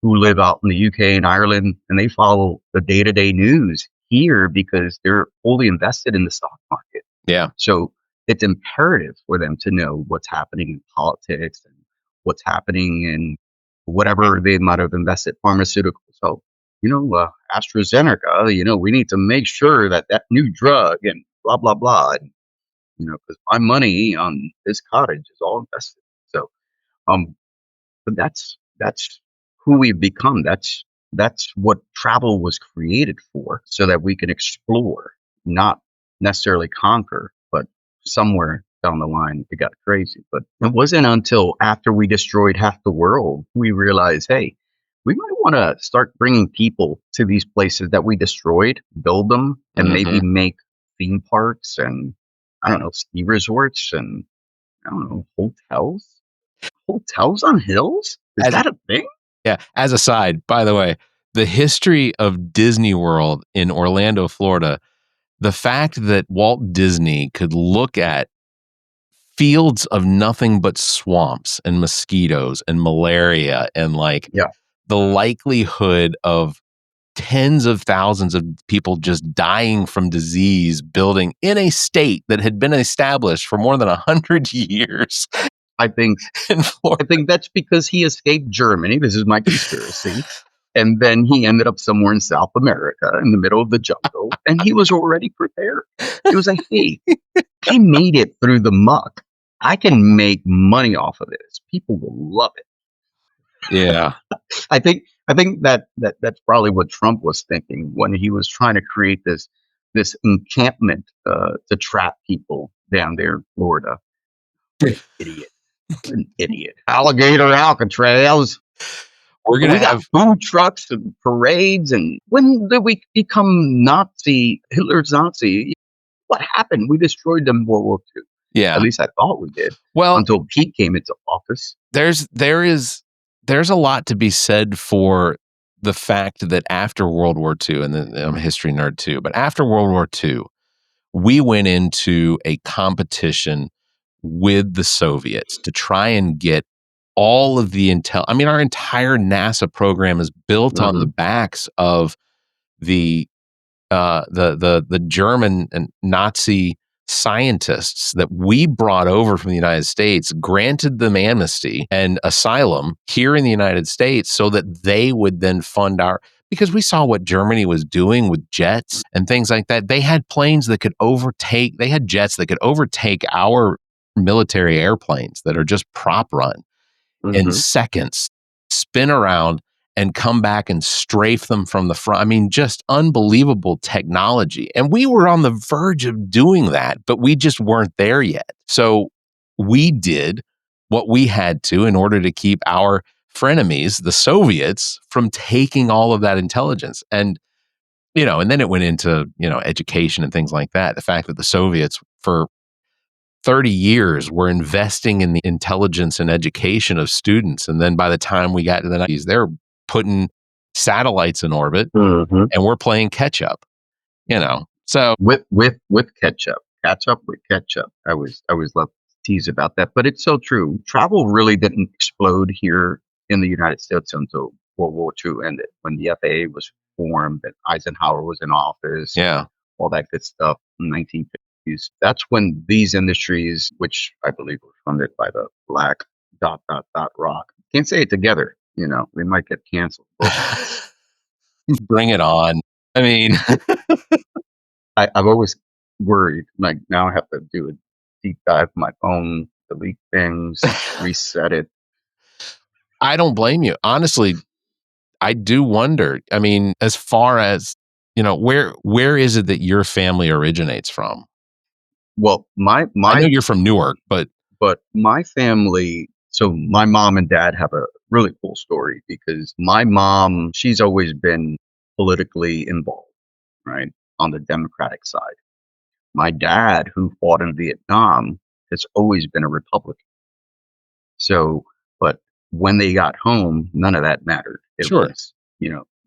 who live out in the UK and Ireland and they follow the day to day news here because they're fully invested in the stock market. Yeah. So it's imperative for them to know what's happening in politics and what's happening in whatever they might have invested pharmaceuticals. So, AstraZeneca, we need to make sure that that new drug and blah, blah, blah. And, because my money on this cottage is all invested. So, um, but that's who we've become. That's what travel was created for, so that we can explore, not necessarily conquer, but somewhere down the line it got crazy. But it wasn't until after we destroyed half the world we realized, hey, we might want to start bringing people to these places that we destroyed, build them, and maybe Hmm. make theme parks and I don't know, ski resorts and I don't know, hotels on hills? Is As that a thing? Yeah. As a side, by the way, the history of Disney World in Orlando, Florida, the fact that Walt Disney could look at fields of nothing but swamps and mosquitoes and malaria and like Yeah. the likelihood of tens of thousands of people just dying from disease building in a state that had been established for more than 100 years I think in Florida. I think that's because he escaped Germany. This is my conspiracy. And then he ended up somewhere in South America in the middle of the jungle. And he was already prepared. He was like, hey, I made it through the muck. I can make money off of this. People will love it. Yeah. I think that's probably what Trump was thinking when he was trying to create this encampment to trap people down there in Florida. What an idiot! What an idiot! Alligator Alcatraz. We're going to We got have food trucks and parades. And when did we become Nazi? Hitler's Nazi. What happened? We destroyed them in World War II. At yeah. least I thought we did Well, until Pete came into office. there's a lot to be said for the fact that after World War II, and then I'm a history nerd too, but after World War II, we went into a competition with the Soviets to try and get all of the intel. I mean, our entire NASA program is built on the Hmm. backs of the the German and Nazi scientists that we brought over from the United States, granted them amnesty and asylum here in the United States so that they would then fund our, because we saw what Germany was doing with jets and things like that. They had planes that could overtake, they had jets that could overtake our military airplanes that are just prop run in Hmm. seconds, spin around and come back and strafe them from the front. I mean, just unbelievable technology. And we were on the verge of doing that, but we just weren't there yet. So we did what we had to in order to keep our frenemies, the Soviets, from taking all of that intelligence. And, and then it went into, education and things like that. The fact that the Soviets, for 30 years were investing in the intelligence and education of students. And then by the time we got to the 90s, they're putting satellites in orbit Hmm. and we're playing catch up, So With ketchup with ketchup. I always love to tease about that, but it's so true. Travel really didn't explode here in the United States until World War II ended, when the FAA was formed and Eisenhower was in office and yeah. all that good stuff in the 1950s. That's when these industries, which I believe were funded by the Black dot dot dot rock, can't say it together. We might get canceled. Bring it on. I mean, I've always worried, like now I have to do a deep dive on my phone, delete things, reset it. I don't blame you. Honestly, I do wonder. I mean, as far as, where is it that your family originates from? Well, I know you're from Newark, but my family, so my mom and dad have a really cool story because my mom, she's always been politically involved, right? On the Democratic side. My dad, who fought in Vietnam, has always been a Republican. So, but when they got home, none of that mattered. It sure. was,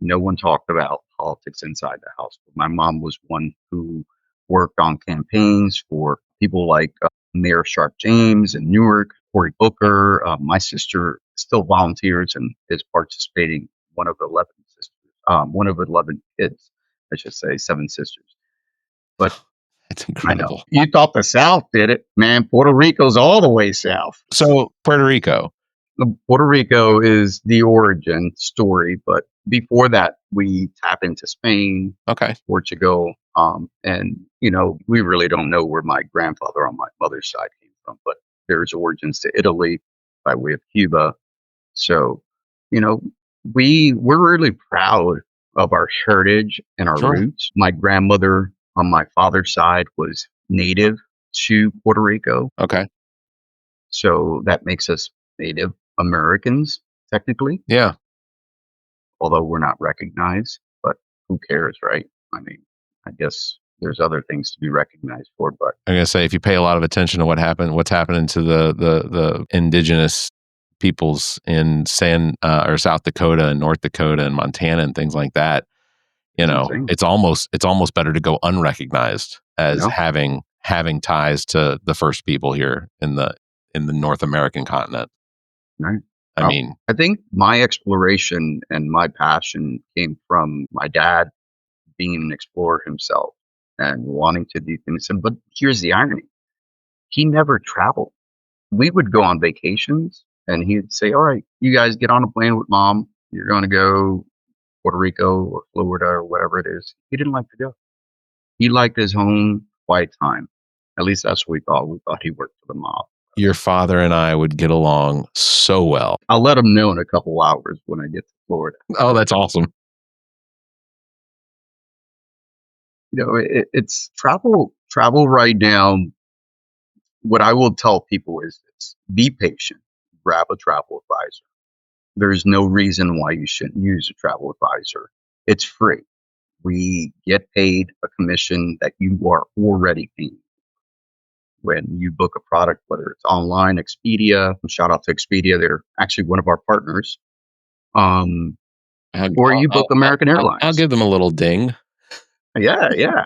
no one talked about politics inside the house. My mom was one who worked on campaigns for people like Mayor Sharp James in Newark, Cory Booker. My sister still volunteers and is participating. One of 11 sisters, one of 11 kids, I should say, 7 sisters. But It's I know incredible. you thought the South did it, man. Puerto Rico's all the way south. So Puerto Rico. Puerto Rico is the origin story, but before that, we tap into Spain, Okay. Portugal, and we really don't know where my grandfather on my mother's side came from, but there's origins to Italy by way of Cuba. So, you know, we're really proud of our heritage and our Sure. roots. My grandmother on my father's side was native to Puerto Rico, Okay. so that makes us Native Americans, technically, Yeah. although we're not recognized. But who cares, right? I mean, I guess there's other things to be recognized for, but I'm gonna say if you pay a lot of attention to what's happening to the indigenous peoples in or South Dakota and North Dakota and Montana and things like that, it's insane. it's almost better to go unrecognized as Yeah. having ties to the first people here in the North American continent. Right. I mean, I think my exploration and my passion came from my dad being an explorer himself and wanting to do things. But here's the irony: he never traveled. We would go on vacations, and he'd say, "All right, you guys get on a plane with mom. You're going to go Puerto Rico or Florida or whatever it is." He didn't like to go. He liked his home, quiet time. At least that's what we thought. We thought he worked for the mob. your father and I would get along so well. I'll let him know in a couple hours when I get to Florida. Oh, that's awesome. It's travel. Travel right now. What I will tell people is this: be patient. Grab a travel advisor. There's no reason why you shouldn't use a travel advisor. It's free. We get paid a commission that you are already paying when you book a product, whether it's online, Expedia. Shout out to Expedia; they're actually one of our partners. Or you book American Airlines. I'll give them a little ding. Yeah.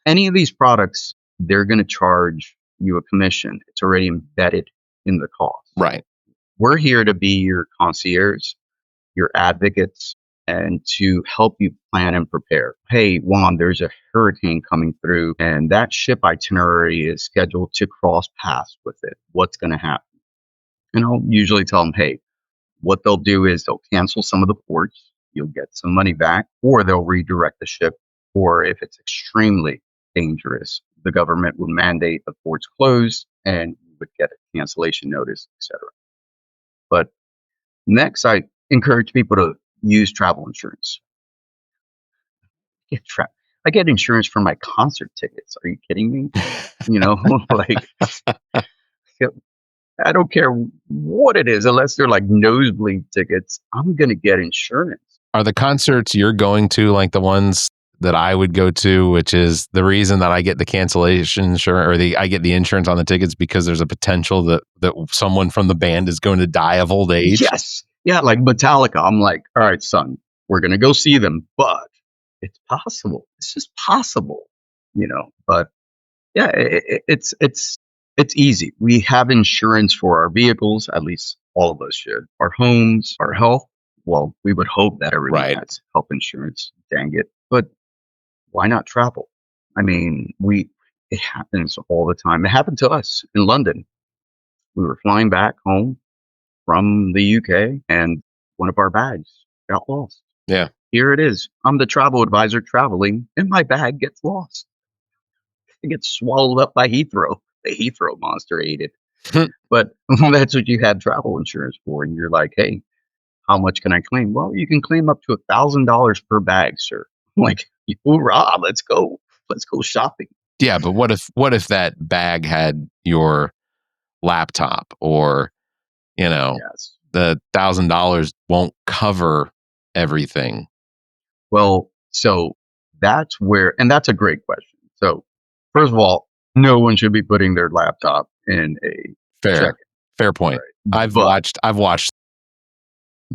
Any of these products, they're going to charge you a commission. It's already embedded in the cost. Right. We're here to be your concierge, your advocates, and to help you plan and prepare. Hey, Juan, there's a hurricane coming through, and that ship itinerary is scheduled to cross paths with it. What's going to happen? And I'll usually tell them, hey, what they'll do is they'll cancel some of the ports. You'll get some money back, or they'll redirect the ship. Or if it's extremely dangerous, the government would mandate the ports closed and you would get a cancellation notice, etc. But next, I encourage people to use travel insurance. I get insurance for my concert tickets. Are you kidding me? Like, I don't care what it is, unless they're like nosebleed tickets, I'm going to get insurance. Are the concerts you're going to like the ones that I would go to, which is the reason that I get the cancellation insurance I get the insurance on the tickets because there's a potential that someone from the band is going to die of old age? Yes. Yeah, like Metallica. I'm like, all right, son, we're going to go see them, but it's possible. It's just possible, but yeah, it's easy. We have insurance for our vehicles, at least all of us should. Our homes, our health. Well, we would hope that everyone has health insurance. Dang it. But why not travel? I mean, it happens all the time. It happened to us in London. We were flying back home from the UK and one of our bags got lost. Yeah. Here it is. I'm the travel advisor traveling and my bag gets lost. It gets swallowed up by Heathrow. The Heathrow monster ate it. But that's what you had travel insurance for. And you're like, hey, how much can I claim? Well, you can claim up to $1,000 per bag, sir. I'm like, hoorah, let's go. Let's go shopping. Yeah, but what if that bag had your laptop, or Yes. the $1,000 won't cover everything? Well, so that's where, and that's a great question. So, first of all, no one should be putting their laptop in a check. Fair point. Right. I've watched.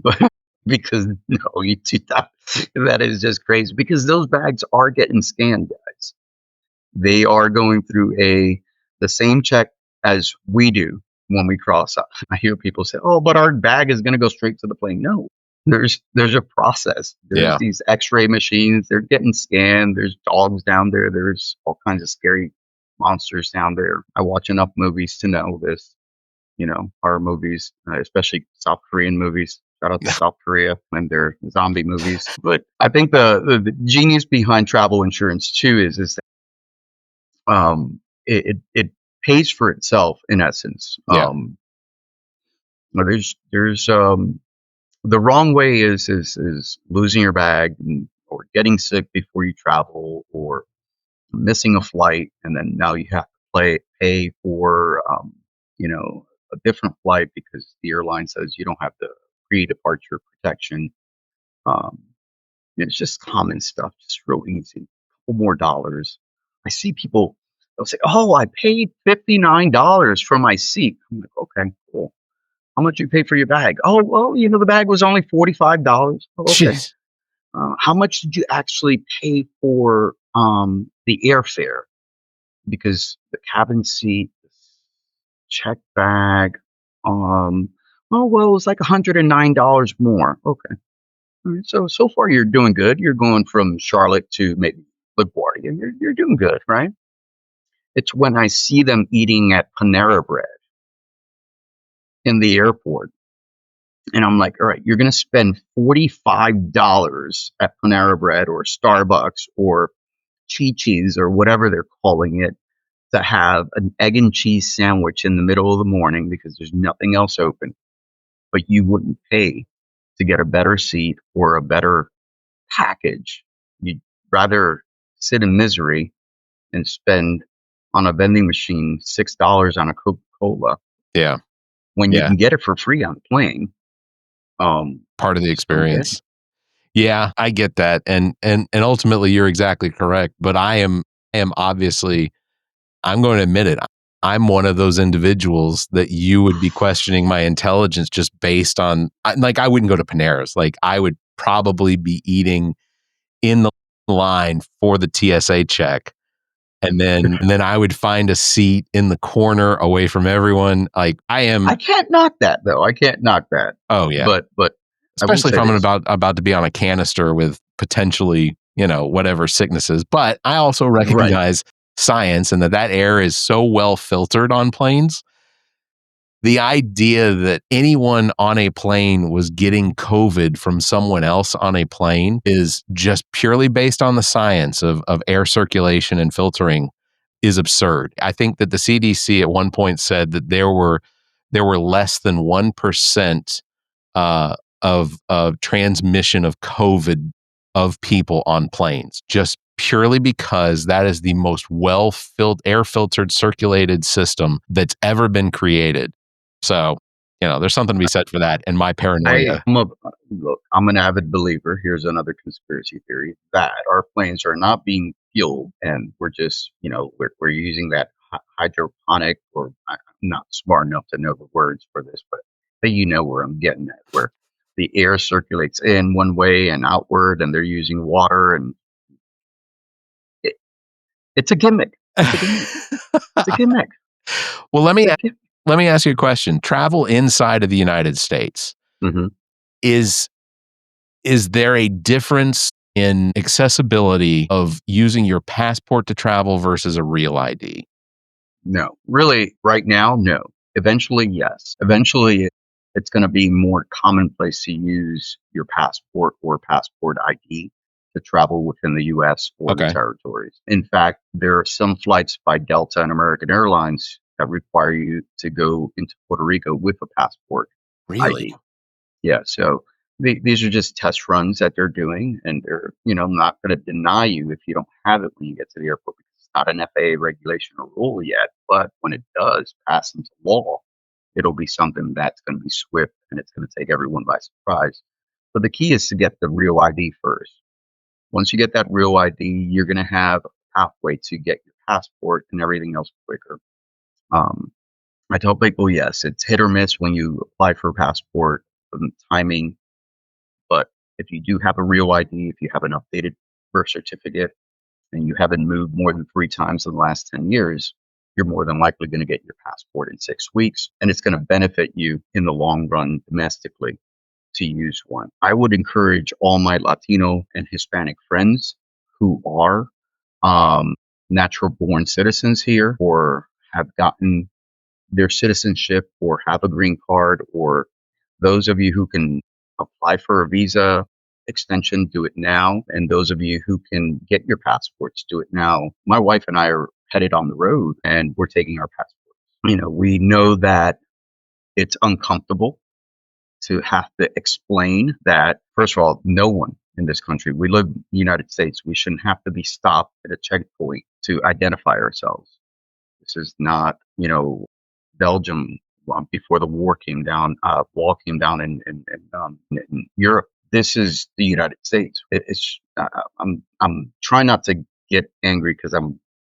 But because no, that is just crazy because those bags are getting scanned, guys. They are going through the same check as we do when we cross up. I hear people say, "Oh, but our bag is going to go straight to the plane." No, there's a process. There's Yeah. these X-ray machines. They're getting scanned. There's dogs down there. There's all kinds of scary monsters down there. I watch enough movies to know this. Horror movies, especially South Korean movies. Shout out to South Korea and their zombie movies. But I think the genius behind travel insurance too is that it pays for itself in essence. Yeah. There's the wrong way is losing your bag or getting sick before you travel or missing a flight, and then now you have to pay for a different flight because the airline says you don't have the pre-departure protection. Um, it's just common stuff, just real easy. A couple more dollars. I see people, they'll say, "Oh, I paid $59 for my seat." I'm like, "Okay, cool. How much you pay for your bag?" "Oh, well, the bag was only $45. "Oh, okay. Jeez. How much did you actually pay for the airfare?" Because the cabin seat, check bag, oh well, it was like $109 more. Okay. All right, so far you're doing good. You're going from Charlotte to maybe LaGuardia. You're doing good, right? It's when I see them eating at Panera Bread in the airport, and I'm like, all right, you're gonna spend $45 at Panera Bread or Starbucks or Chi-Chi's or whatever they're calling it to have an egg and cheese sandwich in the middle of the morning because there's nothing else open, but you wouldn't pay to get a better seat or a better package. You'd rather sit in misery and spend on a vending machine $6 on a Coca-Cola Yeah. when you Yeah. can get it for free on the plane. Part of the Just don't get it. experience. Yeah, I get that. And ultimately you're exactly correct. But I am obviously, I'm going to admit it. I'm one of those individuals that you would be questioning my intelligence just based on, I wouldn't go to Panera's. Like, I would probably be eating in the line for the TSA check. And then I would find a seat in the corner away from everyone. Like, I can't knock that though. I can't knock that. oh yeah. But I will Especially if say I'm this. about to be on a canister with potentially, whatever sicknesses. But I also recognize science and that air is so well filtered on planes. The idea that anyone on a plane was getting COVID from someone else on a plane is just purely based on the science of air circulation and filtering is absurd. I think that the CDC at one point said that there were less than 1% of transmission of COVID of people on planes, just purely because that is the most air filtered circulated system that's ever been created. So, there's something to be said for that. And my paranoia. Look, I'm an avid believer. Here's another conspiracy theory that our planes are not being fueled, and we're just, we're using that hydroponic, or I'm not smart enough to know the words for this, but you know where I'm getting at, where the air circulates in one way and outward, and they're using water, and it, it's a gimmick. It's a gimmick. It's a gimmick. Well, let It's a gimmick. me ask you a question. Travel inside of the United States, Mm-hmm. is there a difference in accessibility of using your passport to travel versus a real ID? No, really, right now, no. Eventually, yes. Eventually, it's going to be more commonplace to use your passport or passport ID to travel within the US or the Okay. territories. In fact, there are some flights by Delta and American Airlines that require you to go into Puerto Rico with a passport Really? ID. Yeah, so these are just test runs that they're doing, and they're not going to deny you if you don't have it when you get to the airport, because not an FAA regulation or rule yet, but when it does pass into law, it'll be something that's going to be swift and it's going to take everyone by surprise. But the key is to get the real ID first. Once you get that real ID, you're going to have a pathway to get your passport and everything else quicker. I tell people, yes, it's hit or miss when you apply for a passport, timing. But if you do have a real ID, if you have an updated birth certificate, and you haven't moved more than 3 times in the last 10 years, you're more than likely going to get your passport in 6 weeks. And it's going to benefit you in the long run domestically to use one. I would encourage all my Latino and Hispanic friends who are natural born citizens here or have gotten their citizenship or have a green card, or those of you who can apply for a visa extension, do it now. And those of you who can get your passports, do it now. My wife and I are headed on the road and we're taking our passports. We know that it's uncomfortable to have to explain that, first of all, no one in this country, we live in the United States, we shouldn't have to be stopped at a checkpoint to identify ourselves. This is not, Belgium before the wall came down in Europe. This is the United States. I'm trying not to get angry because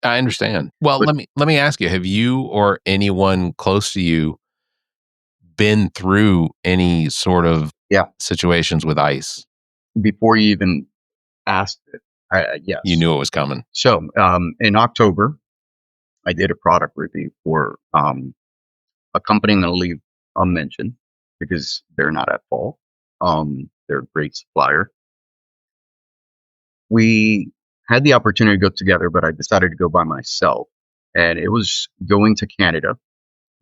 I understand. Well, But- let me ask you: have you or anyone close to you been through any sort of situations with ICE? before you even asked it, yes, You knew it was coming. So in October, I did a product review for a company I'm going to leave unmentioned because they're not at fault. They're a great supplier. We had the opportunity to go together, but I decided to go by myself. And it was going to Canada,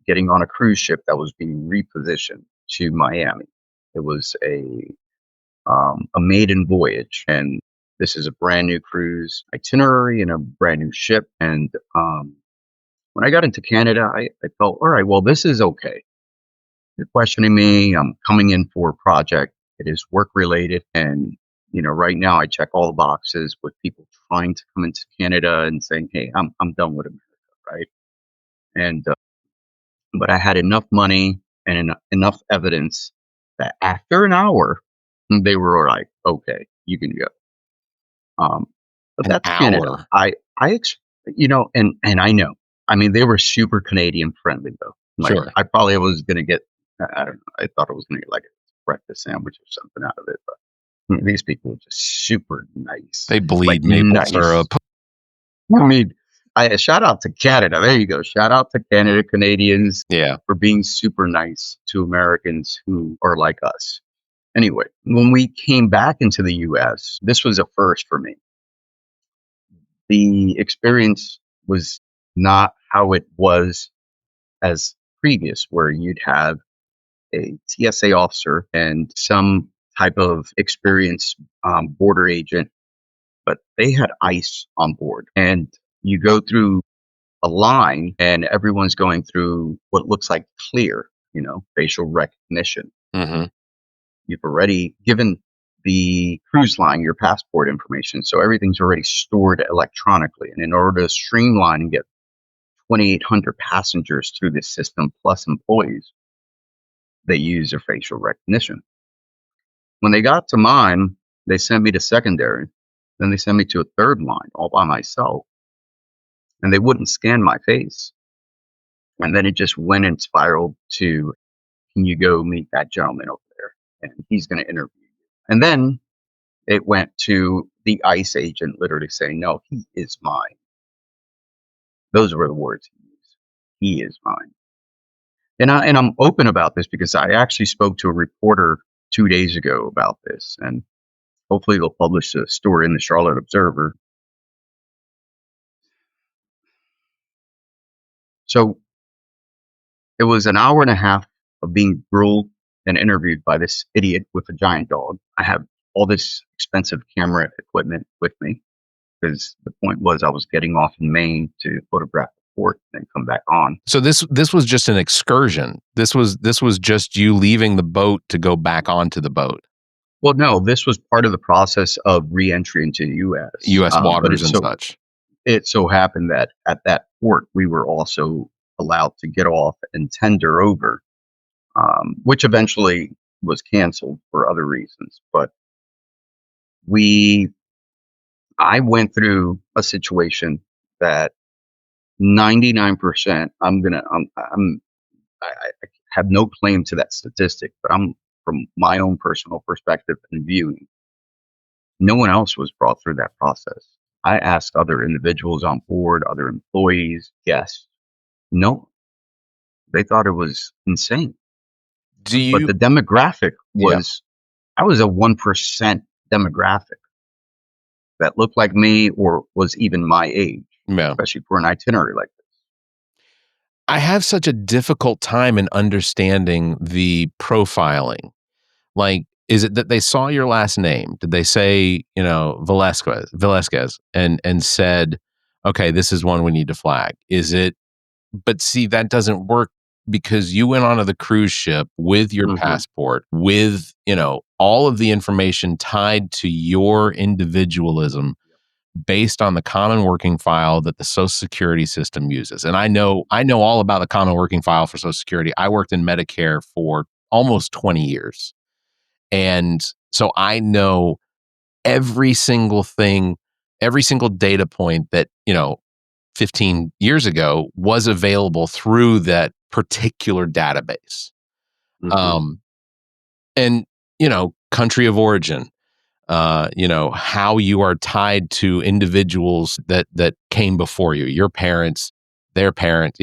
getting on a cruise ship that was being repositioned to Miami. It was a maiden voyage, and this is a brand new cruise itinerary and a brand new ship. And when I got into Canada, I felt, all right, well, this is okay. You're questioning me. I'm coming in for a project. It is work related. And, right now I check all the boxes with people trying to come into Canada and saying, hey, I'm done with America. Right. And, but I had enough money and enough evidence that after an hour, they were like, okay, you can go. But An that's hour. Canada. And I know. I mean, they were super Canadian friendly though. Like, Sure. I probably was gonna get. I don't know. I thought I was gonna get like a breakfast sandwich or something out of it, but these people were just super nice. They bleed Like, maple nice. syrup. I mean, shout out to Canada. There you go. Shout out to Canada, Canadians Yeah. for being super nice to Americans who are like us. Anyway, when we came back into the U.S., this was a first for me. The experience was not how it was as previous, where you'd have a TSA officer and some type of experienced border agent, but they had ICE on board. And you go through a line and everyone's going through what looks like clear, facial recognition. Mm-hmm. You've already given the cruise line your passport information, so everything's already stored electronically. And in order to streamline and get 2,800 passengers through this system plus employees, they use their facial recognition. When they got to mine, they sent me to secondary. Then they sent me to a third line all by myself. And they wouldn't scan my face. And then it just went and spiraled to, can you go meet that gentleman over there? And he's going to interview you. And then it went to the ICE agent literally saying, no, he is mine. Those were the words he used. He is mine. And I'm open about this because I actually spoke to a reporter 2 days ago about this, and hopefully they'll publish a story in the Charlotte Observer. So it was an hour and a half of being grilled and interviewed by this idiot with a giant dog. I have all this expensive camera equipment with me because the point was I was getting off in Maine to photograph the port and then come back on. So this was just an excursion. This was just you leaving the boat to go back onto the boat. Well, no, this was part of the process of re-entry into the U.S. U.S. But waters it's and such. it so happened that at that port, we were also allowed to get off and tender over, which eventually was canceled for other reasons. But we, I went through a situation that 99%, I have no claim to that statistic, but I'm from my own personal perspective and viewing, no one else was brought through that process. I asked other individuals on board, other employees, guests. No, they thought it was insane. Do But you? the demographic Yeah. was, I was a 1% demographic that looked like me or was even my age, Yeah. especially for an itinerary like this. I have such a difficult time in understanding the profiling. Like, is it that they saw your last name? Did they say, Velasquez and said, okay, this is one we need to flag? Is it, but see, that doesn't work because you went onto the cruise ship with your Hmm. passport, with, all of the information tied to your individualism based on the common working file that the Social Security system uses. And I know all about the common working file for Social Security. I worked in Medicare for almost 20 years. And so I know every single thing, every single data point that, 15 years ago was available through that particular database. Hmm. Um, and, country of origin, how you are tied to individuals that came before you, your parents, their parents,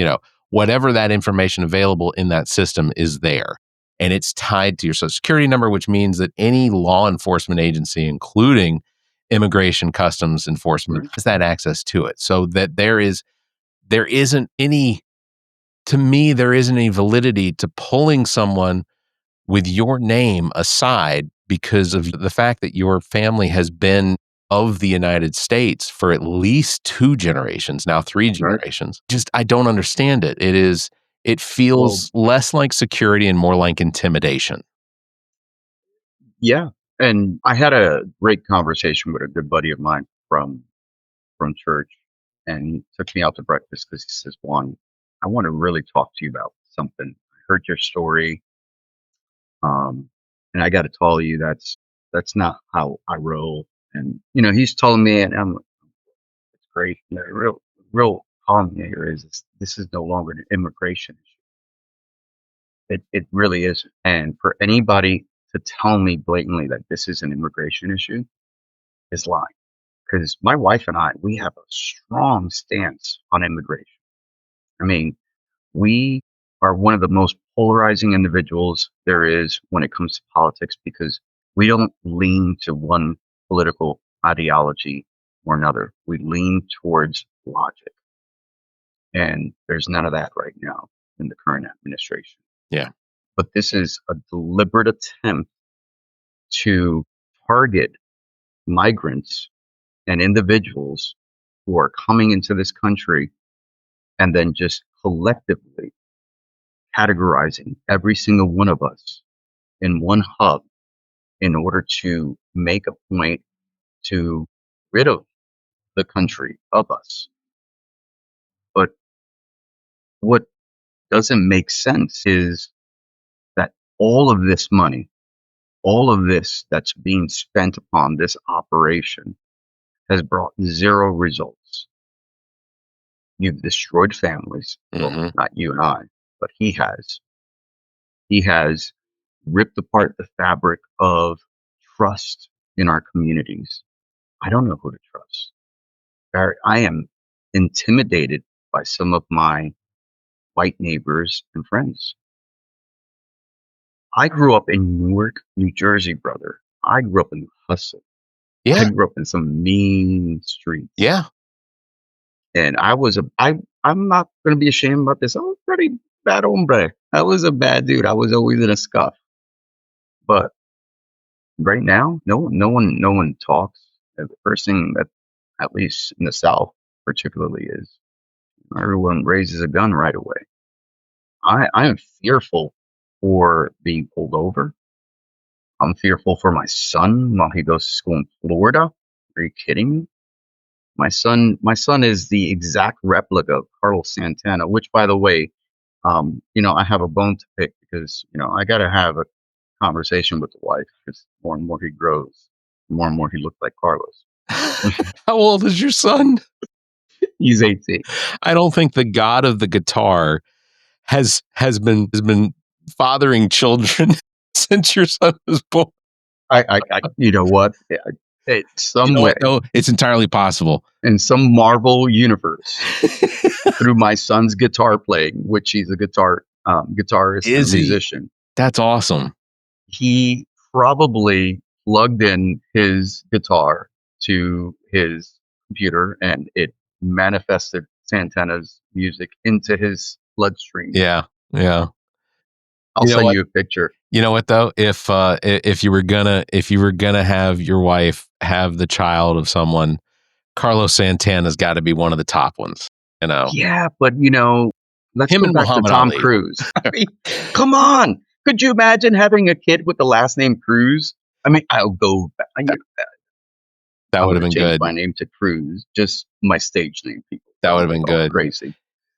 whatever that information available in that system is there. And it's tied to your Social Security number, which means that any law enforcement agency, including immigration customs enforcement, Right. has that access to it. So that there isn't any, to me, there isn't any validity to pulling someone with your name aside because of the fact that your family has been of the United States for at least 2 generations, now 3 generations. Just, I don't understand it. It Well, feels less like security and more like intimidation. yeah. And I had a great conversation with a good buddy of mine from church, and he took me out to breakfast because he says, "Juan, I want to really talk to you about something. I heard your story, and I got to tell you that's not how I roll." And he's telling me, and it's great. The real calm here is this is no longer an immigration issue. It really is. And for anybody to tell me blatantly that this is an immigration issue is lying. Because my wife and I, we have a strong stance on immigration. I mean, we are one of the most polarizing individuals there is when it comes to politics because we don't lean to one political ideology or another. We lean towards logic. And there's none of that right now in the current administration. Yeah. But this is a deliberate attempt to target migrants and individuals who are coming into this country and then just collectively categorizing every single one of us in one hub in order to make a point to rid of the country of us. But what doesn't make sense is that all of this money, all of this that's being spent upon this operation has brought zero results. You've destroyed families. Well, Hmm. not you and I, but he has. He has ripped apart the fabric of trust in our communities. I don't know who to trust. Barrett, I am intimidated by some of my white neighbors and friends. I grew up in Newark, New Jersey, brother. I grew up in the hustle. I Yeah. grew up in some mean streets. Yeah. And I'm not gonna be ashamed about this. I was pretty bad hombre. I was a bad dude. I was always in a scuff. But right now, no one talks. And the first thing that, at least in the South particularly, is everyone raises a gun right away. I am fearful for being pulled over. I'm fearful for my son while he goes to school in Florida. Are you kidding me? My son is the exact replica of Carlos Santana, which, by the way, I have a bone to pick because, I got to have a conversation with the wife because more and more he grows, the more and more he looks like Carlos. How old is your son? He's 18. I don't think the god of the guitar has been fathering children since your son was born. You know what? You know what, though? It's entirely possible. In some Marvel universe, through my son's guitar playing, which he's a guitarist and Is he? musician, That's awesome. he probably plugged in his guitar to his computer and it manifested Santana's music into his bloodstream. Yeah. Yeah. I'll You know send what? you a picture. You know what though? If you were gonna have your wife have the child of someone, Carlos Santana's got to be one of the top ones. You know, Yeah, but let's him go and back to Muhammad Tom Ali. Cruise. I mean, come on. Could you imagine having a kid with the last name Cruz? I mean, I'll go back. That I'm would have going been to change good. my name to Cruz, just my stage name. People, That would have been good. Crazy.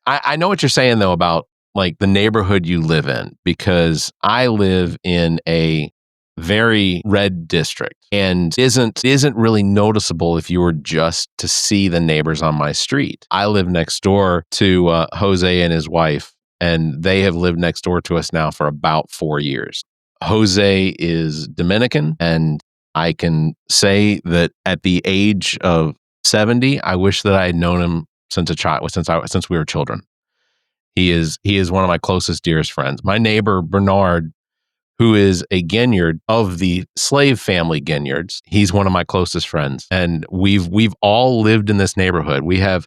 I know what you're saying though about like the neighborhood you live in, because I live in a very red district and isn't really noticeable if you were just to see the neighbors on my street. I live next door to Jose and his wife, and they have lived next door to us now for about 4 years. Jose is Dominican, and I can say that at the age of 70, I wish that I had known him since a child, since we were children. He is one of my closest, dearest friends. My neighbor Bernard, who is a Ginyard of the slave family Ginyards, he's one of my closest friends, and we've all lived in this neighborhood. We have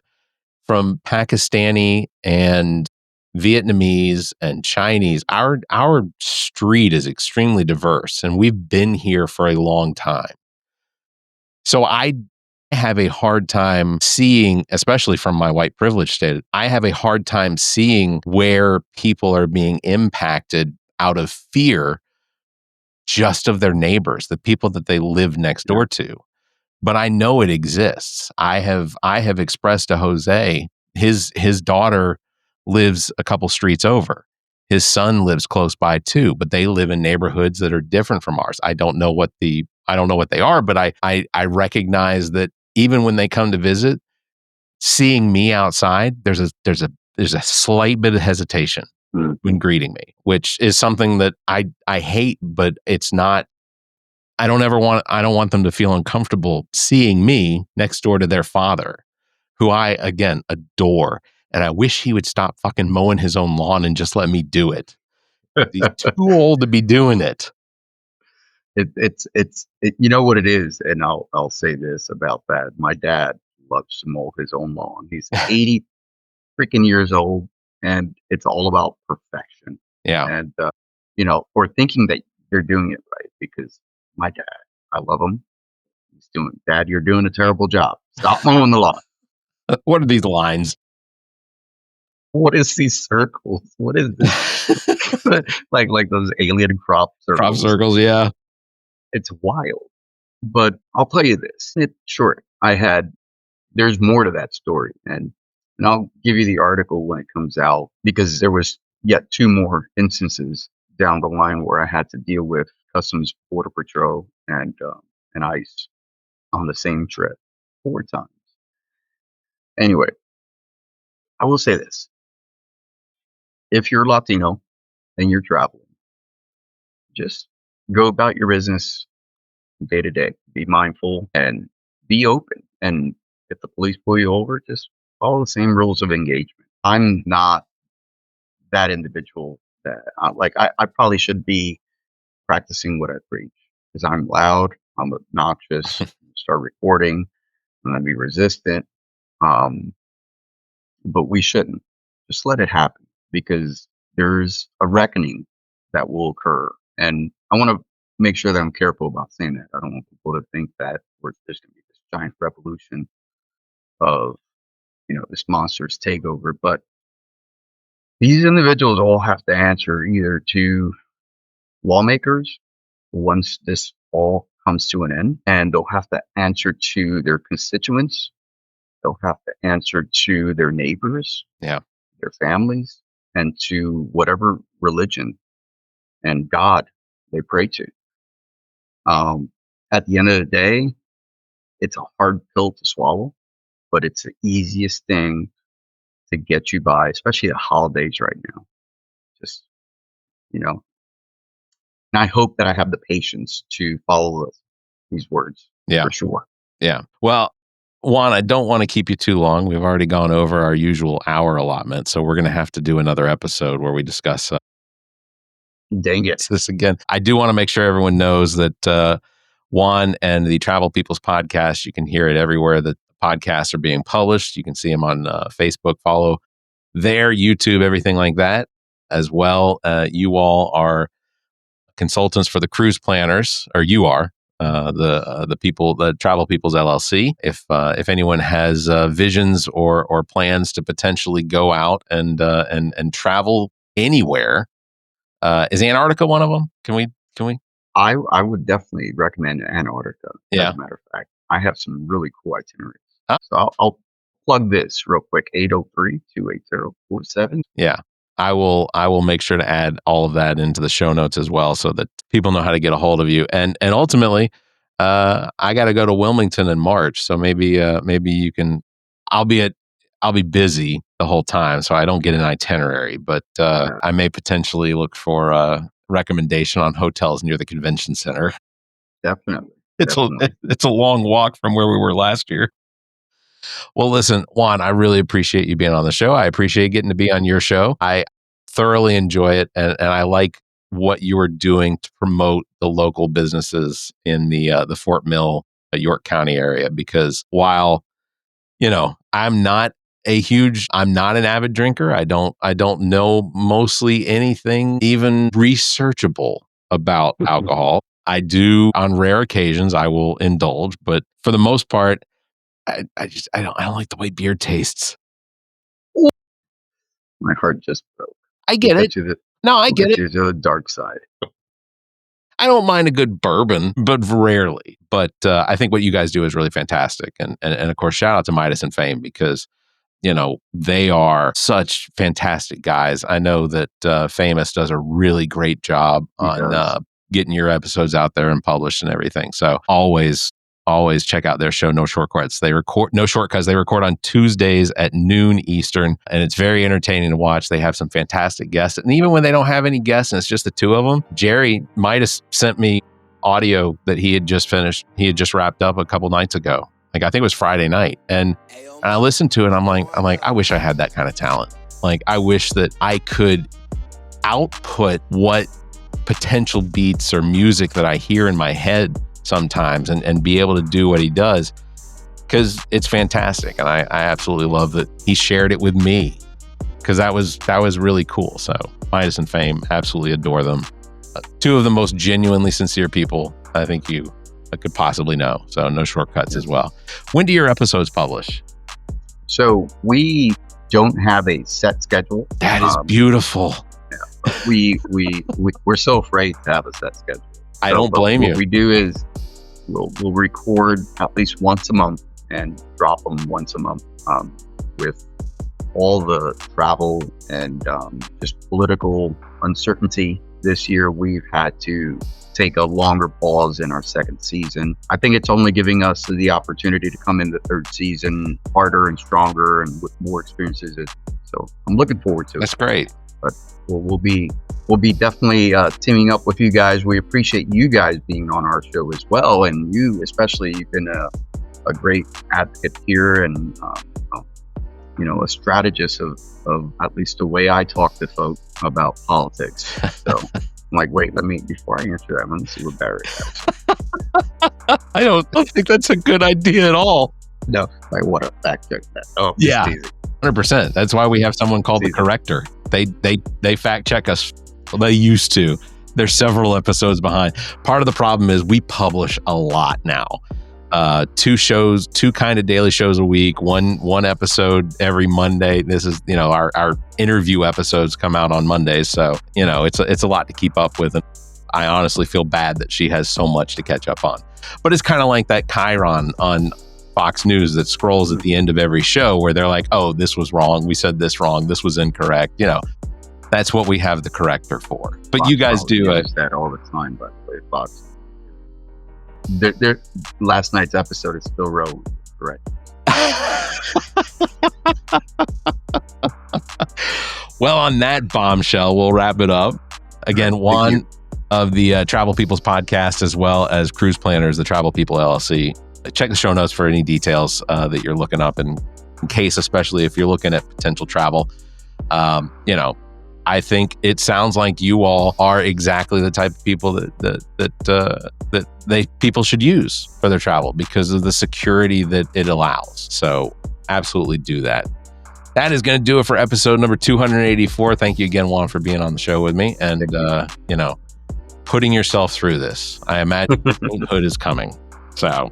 from Pakistani and Vietnamese and Chinese. Our street is extremely diverse, and we've been here for a long time. So I have a hard time seeing, especially from my white privilege state, I have a hard time seeing where people are being impacted out of fear just of their neighbors, the people that they live next door to. But I know it exists. I have expressed to Jose, his daughter lives a couple streets over. His son lives close by too, but they live in neighborhoods that are different from ours. I don't know what they are, but I recognize that even when they come to visit, seeing me outside, there's a slight bit of hesitation when greeting me, which is something that I hate, but it's not. I don't want them to feel uncomfortable seeing me next door to their father, who I again adore, and I wish he would stop fucking mowing his own lawn and just let me do it. He's too old to be doing it. It's you know what it is, and I'll say this about that. My dad loves to mow his own lawn. He's 80 freaking years old, and it's all about perfection. Yeah. And or thinking that they're doing it right, because my dad, I love him. Dad, you're doing a terrible job. Stop mowing the lawn. What are these lines? What is these circles? What is this? like those alien crop circles. Crop circles, yeah. It's wild. But I'll tell you this. There's more to that story. And I'll give you the article when it comes out, because there was yet 2 more instances down the line where I had to deal with Customs Border Patrol and ICE on the same trip 4 times. Anyway, I will say this. If you're Latino and you're traveling, just go about your business day to day. Be mindful and be open. And if the police pull you over, just follow the same rules of engagement. I'm not that individual that I probably should be practicing what I preach, because I'm loud, I'm obnoxious, start recording, I'm going to be resistant. But we shouldn't just let it happen, because there's a reckoning that will occur. And I want to make sure that I'm careful about saying that. I don't want people to think that there's going to be this giant revolution of, this monstrous takeover. But these individuals all have to answer either to lawmakers once this all comes to an end, and they'll have to answer to their constituents they'll have to answer to their neighbors, Yeah. their families, and to whatever religion and God they pray to. At the end of the day, it's a hard pill to swallow, but it's the easiest thing to get you by, especially the holidays right now. Just, you know, and I hope that I have the patience to follow these words Yeah. for sure. Yeah. Well, Juan, I don't want to keep you too long. We've already gone over our usual hour allotment, so we're going to have to do another episode where we discuss Dang it. this again. I do want to make sure everyone knows that Juan and the Travel People's podcast, you can hear it everywhere that podcasts are being published. You can see them on Facebook, follow there, YouTube, everything like that as well. You all are consultants for the cruise planners, or you are. The people, the Travel People's LLC. If anyone has visions or plans to potentially go out and travel anywhere, is Antarctica one of them? Can we? I would definitely recommend Antarctica. Yeah. As a matter of fact, I have some really cool itineraries. Huh? So I'll plug this real quick. 803-280-47. Yeah. I will make sure to add all of that into the show notes as well, so that people know how to get a hold of you. And ultimately, I got to go to Wilmington in March, so maybe you can. I'll be busy the whole time, so I don't get an itinerary. But I may potentially look for a recommendation on hotels near the convention center. Definitely. It's a long walk from where we were last year. Well, listen, Juan, I really appreciate you being on the show. I appreciate getting to be on your show. I thoroughly enjoy it, and I like what you are doing to promote the local businesses in the Fort Mill, York County area. Because while, I'm not an avid drinker. I don't know mostly anything even researchable about alcohol. I do, on rare occasions, I will indulge, but for the most part, I don't like the way beer tastes. My heart just broke. I get it. I get it. To the dark side. I don't mind a good bourbon, but rarely. But I think what you guys do is really fantastic. And of course, shout out to Midas and Fame, because, they are such fantastic guys. I know that Famous does a really great job on getting your episodes out there and published and everything. So always check out their show, No Shortcuts. They record on Tuesdays at noon Eastern, and it's very entertaining to watch. They have some fantastic guests. And even when they don't have any guests and it's just the two of them, Jerry Midas sent me audio that he had just finished. He had just wrapped up a couple nights ago. Like, I think it was Friday night. And I listened to it and I'm like, I wish I had that kind of talent. Like, I wish that I could output what potential beats or music that I hear in my head sometimes and be able to do what he does, because it's fantastic. And I absolutely love that he shared it with me, because that was really cool. So Midas and Fame, absolutely adore them. Two of the most genuinely sincere people I think you could possibly know. So No Shortcuts as well. When do your episodes publish? So we don't have a set schedule. That is beautiful. We're so afraid to have a set schedule. I don't blame you. What we do is we'll record at least once a month and drop them once a month, with all the travel and just political uncertainty. This year, we've had to take a longer pause in our second season. I think it's only giving us the opportunity to come in the third season harder and stronger and with more experiences. So I'm looking forward to it. That's great. But we'll be definitely teaming up with you guys. We appreciate you guys being on our show as well, and you especially. You've been a great advocate here, and a strategist of at least the way I talk to folks about politics. So I'm like, wait, before I answer that, let me see what Barrett has. I don't think that's a good idea at all. No, I want to fact check that. Oh, yeah, 100%. That's why we have someone called the corrector. They fact check us. Well, they used to. They're several episodes behind. Part of the problem is we publish a lot now. 2 kind of daily shows a week, one episode every Monday. This is, our interview episodes come out on Mondays. So, it's a lot to keep up with. And I honestly feel bad that she has so much to catch up on. But it's kind of like that Chiron on Fox News that scrolls at the end of every show where they're like, oh, this was wrong. We said this wrong. This was incorrect. That's what we have the corrector for. But Fox you guys do it. that all the time, by the way, Fox. Last night's episode is still relevant, correct? Well, on that bombshell, we'll wrap it up. Again, Juan of the Travel People's Podcast, as well as Cruise Planners, the Travel People LLC. Check the show notes for any details that you're looking up in case, especially if you're looking at potential travel. I think it sounds like you all are exactly the type of people that people should use for their travel because of the security that it allows. So absolutely do that. That is going to do it for episode number 284. Thank you again, Juan, for being on the show with me and, putting yourself through this. I imagine sainthood is coming. So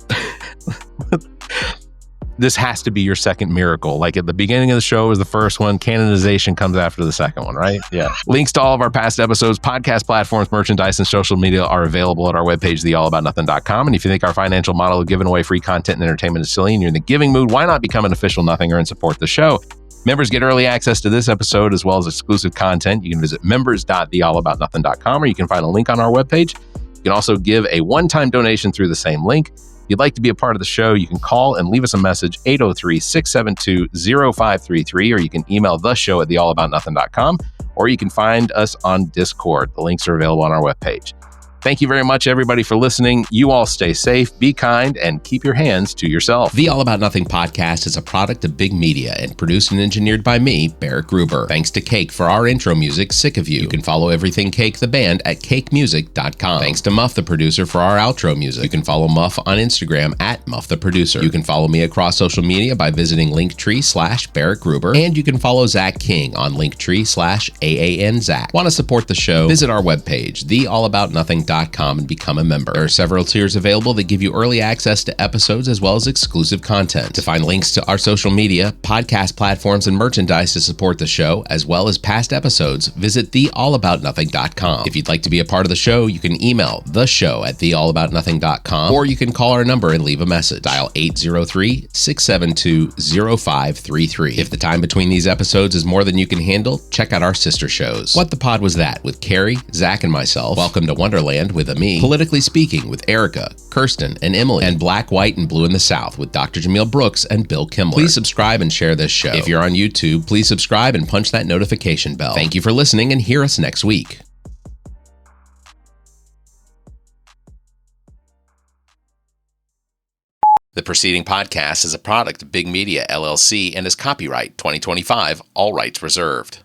this has to be your second miracle. Like at the beginning of the show is the first one. Canonization comes after the second one, right? Yeah. Links to all of our past episodes, podcast platforms, merchandise, and social media are available at our webpage, theallaboutnothing.com. And if you think our financial model of giving away free content and entertainment is silly and you're in the giving mood, why not become an official Nothinger and support the show? Members get early access to this episode as well as exclusive content. You can visit members.theallaboutnothing.com or you can find a link on our webpage. You can also give a one-time donation through the same link. If you'd like to be a part of the show, you can call and leave us a message, 803-672-0533, or you can email the show at theallaboutnothing.com, or you can find us on Discord. The links are available on our webpage. Thank you very much, everybody, for listening. You all stay safe, be kind, and keep your hands to yourself. The All About Nothing podcast is a product of Big Media and produced and engineered by me, Barrett Gruber. Thanks to Cake for our intro music, Sick of You. You can follow Everything Cake, the band, at cakemusic.com. Thanks to Muff, the producer, for our outro music. You can follow Muff on Instagram at Muff the Producer. You can follow me across social media by visiting Linktree/Barrett Gruber. And you can follow Zach King on Linktree/AAN Zach. Want to support the show? Visit our webpage, theallaboutnothing.com, and become a member. There are several tiers available that give you early access to episodes as well as exclusive content. To find links to our social media, podcast platforms, and merchandise to support the show, as well as past episodes, visit theallaboutnothing.com. If you'd like to be a part of the show, you can email the show at theallaboutnothing.com, or you can call our number and leave a message. Dial 803-672-0533. If the time between these episodes is more than you can handle, check out our sister shows. What the Pod Was That with Carrie, Zach, and myself. Welcome to Wonderland with Ami. Politically Speaking with Erica, Kirsten, and Emily. And Black, White, and Blue in the South with Dr. Jameel Brooks and Bill Kimmler. Please subscribe and share this show. If you're on YouTube, please subscribe and punch that notification bell. Thank you for listening and hear us next week. The preceding podcast is a product of Big Media, LLC, and is copyright 2025, all rights reserved.